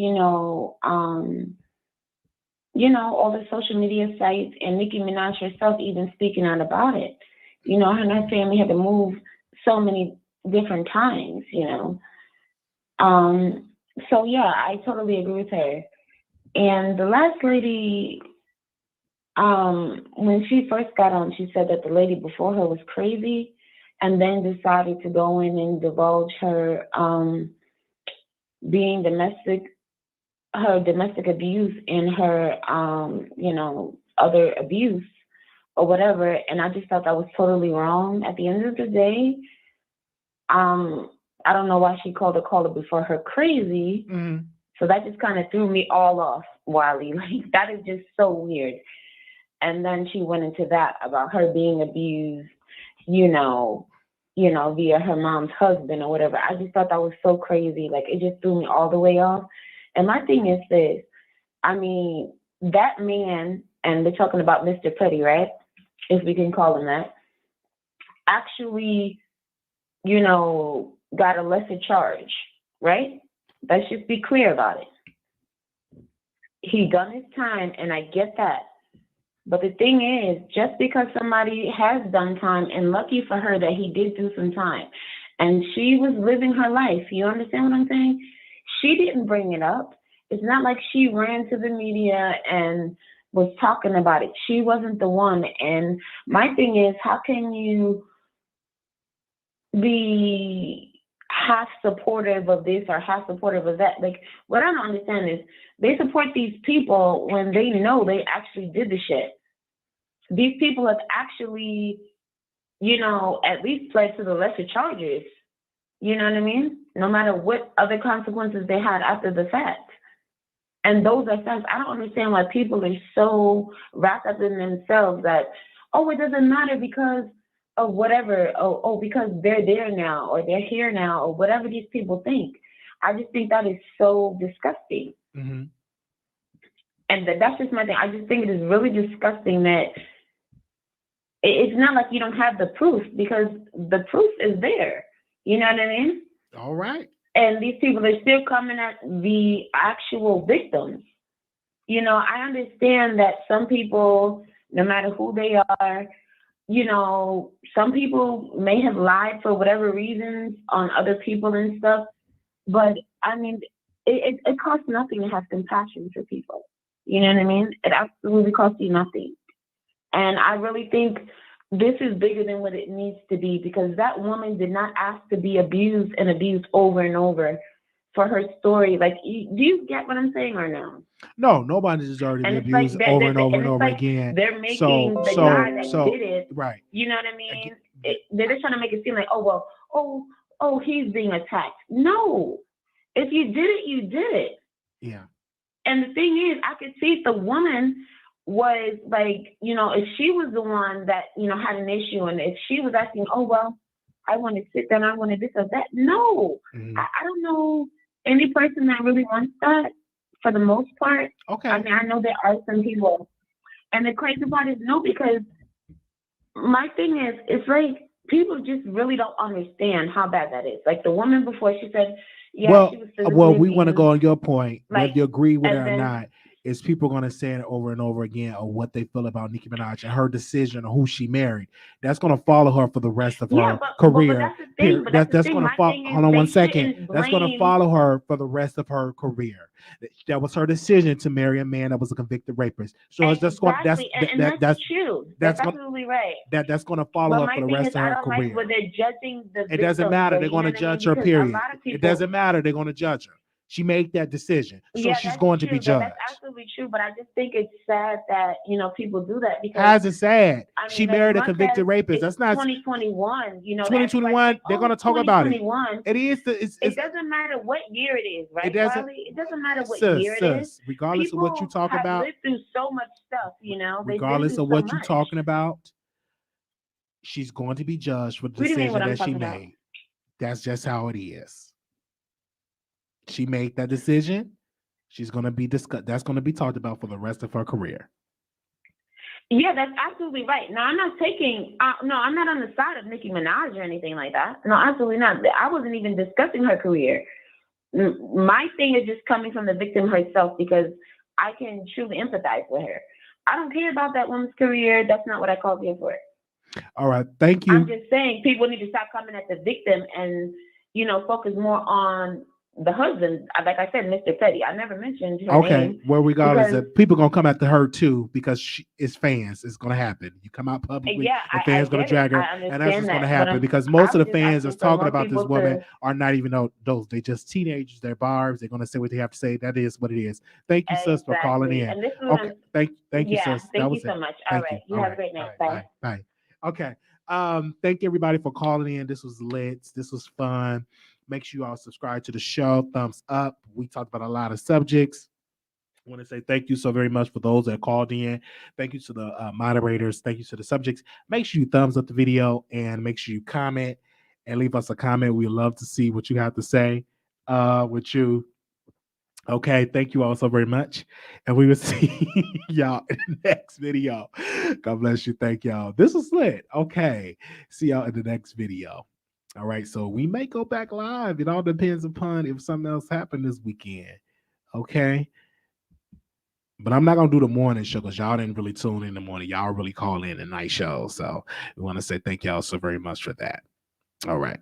all the social media sites and Nicki Minaj herself even speaking out about it. Her and her family had to move so many different times, So, yeah, I totally agree with her. And the last lady, when she first got on, she said that the lady before her was crazy and then decided to go in and divulge her being domestic abuse and her, other abuse or whatever. And I just thought that was totally wrong. At the end of the day, I don't know why she called the caller before her crazy. Mm-hmm. So that just kind of threw me all off, Wiley. Like, that is just so weird. And then she went into that about her being abused, you know, via her mom's husband or whatever. I just thought that was so crazy. Like, it just threw me all the way off. And my thing is this. I mean, that man, and we're talking about Mr. Petty, right? If we can call him that, actually, you know, got a lesser charge, right? Let's just be clear about it. He done his time, and I get that. But the thing is, just because somebody has done time, and lucky for her that he did do some time, and she was living her life, you understand what I'm saying? She didn't bring it up. It's not like she ran to the media and was talking about it. She wasn't the one. And my thing is, how can you be half supportive of this or half supportive of that? Like, what I don't understand is they support these people when they know they actually did the shit. These people have actually, you know, at least pled to the lesser charges. You know what I mean? No matter what other consequences they had after the fact. And those are facts. I don't understand why people are so wrapped up in themselves that, oh, it doesn't matter because of whatever. Oh, because they're there now or they're here now or whatever these people think. I just think that is so disgusting. Mm-hmm. And that's just my thing. I just think it is really disgusting that it's not like you don't have the proof, because the proof is there. You know what I mean? All right. And these people are still coming at the actual victims. You know, I understand that some people, no matter who they are, you know, some people may have lied for whatever reasons on other people and stuff. But, I mean, it costs nothing to have compassion for people. You know what I mean? It absolutely costs you nothing. And I really think this is bigger than what it needs to be, because that woman did not ask to be abused and abused over and over for her story. Like, do you get what I'm saying or no? No, nobody deserves to be abused over and over and over again. They're making the guy that did it, right? You know what I mean? They're just trying to make it seem like, he's being attacked. No, if you did it, you did it. Yeah. And the thing is, I could see if the woman was like, you know, if she was the one that, you know, had an issue, and if she was asking, I want to sit down, I want to this or that. No, I don't know any person that really wants that for the most part. Okay. I mean, I know there are some people. And the crazy part is no, because my thing is, it's like people just really don't understand how bad that is. Like the woman before, she said, she was physically we want to go on your point, like, whether you agree with it or not. Is people going to say it over and over again of what they feel about Nicki Minaj and her decision on who she married? That's going to follow her for the rest of her career. That's going to follow. Hold on one second. That's going to follow her for the rest of her career. That was her decision to marry a man that was a convicted rapist. So it's just going. That's true. That's absolutely right. That's going to follow her for the rest of her career. Like when they're judging the it doesn't matter. They're going to judge her. Period. It doesn't matter. They're going to judge her. She made that decision, so she's going to be judged. That's absolutely true, but I just think it's sad that, you know, people do that. Because how's it sad? I mean, she married a convicted rapist. That's not 2021. You know, 2021. They're going to talk about it. It is. It doesn't matter what year it is, right? It doesn't matter what year it is. Regardless of what you talk about, lived through so much stuff. You know, regardless of what you're talking about, she's going to be judged for the decision that she made. That's just how it is. She made that decision. She's going to be discussed. That's going to be talked about for the rest of her career. Yeah, that's absolutely right. Now, I'm not taking, I'm not on the side of Nicki Minaj or anything like that. No, absolutely not. I wasn't even discussing her career. My thing is just coming from the victim herself, because I can truly empathize with her. I don't care about that woman's career. That's not what I called here for. All right. Thank you. I'm just saying people need to stop coming at the victim and, you know, focus more on the husband. Like I said, Mr. Petty. I never mentioned her name. Where we got is that people gonna come after her too, because it's fans. It's gonna happen. You come out publicly, the fans gonna drag her, and that's what's gonna happen. Because most of the fans that's talking about this woman are not even those. They just teenagers. They're barbs. They're gonna say what they have to say. That is what it is. Thank you, sis, for calling in. And this is thank you, sis. Thank you so much. All right. You have a great night. Bye. Okay. Thank you everybody for calling in. This was lit. This was fun. Make sure you all subscribe to the show. Thumbs up. We talked about a lot of subjects. I want to say thank you so very much for those that called in. Thank you to the moderators. Thank you to the subjects. Make sure you thumbs up the video and make sure you comment and leave us a comment. We love to see what you have to say with you. Okay, thank you all so very much. And we will see y'all in the next video. God bless you. Thank y'all. This was lit. Okay. See y'all in the next video. All right. So we may go back live. It all depends upon if something else happened this weekend. Okay. But I'm not going to do the morning show because y'all didn't really tune in the morning. Y'all really call in the night show. So we want to say thank y'all so very much for that. All right.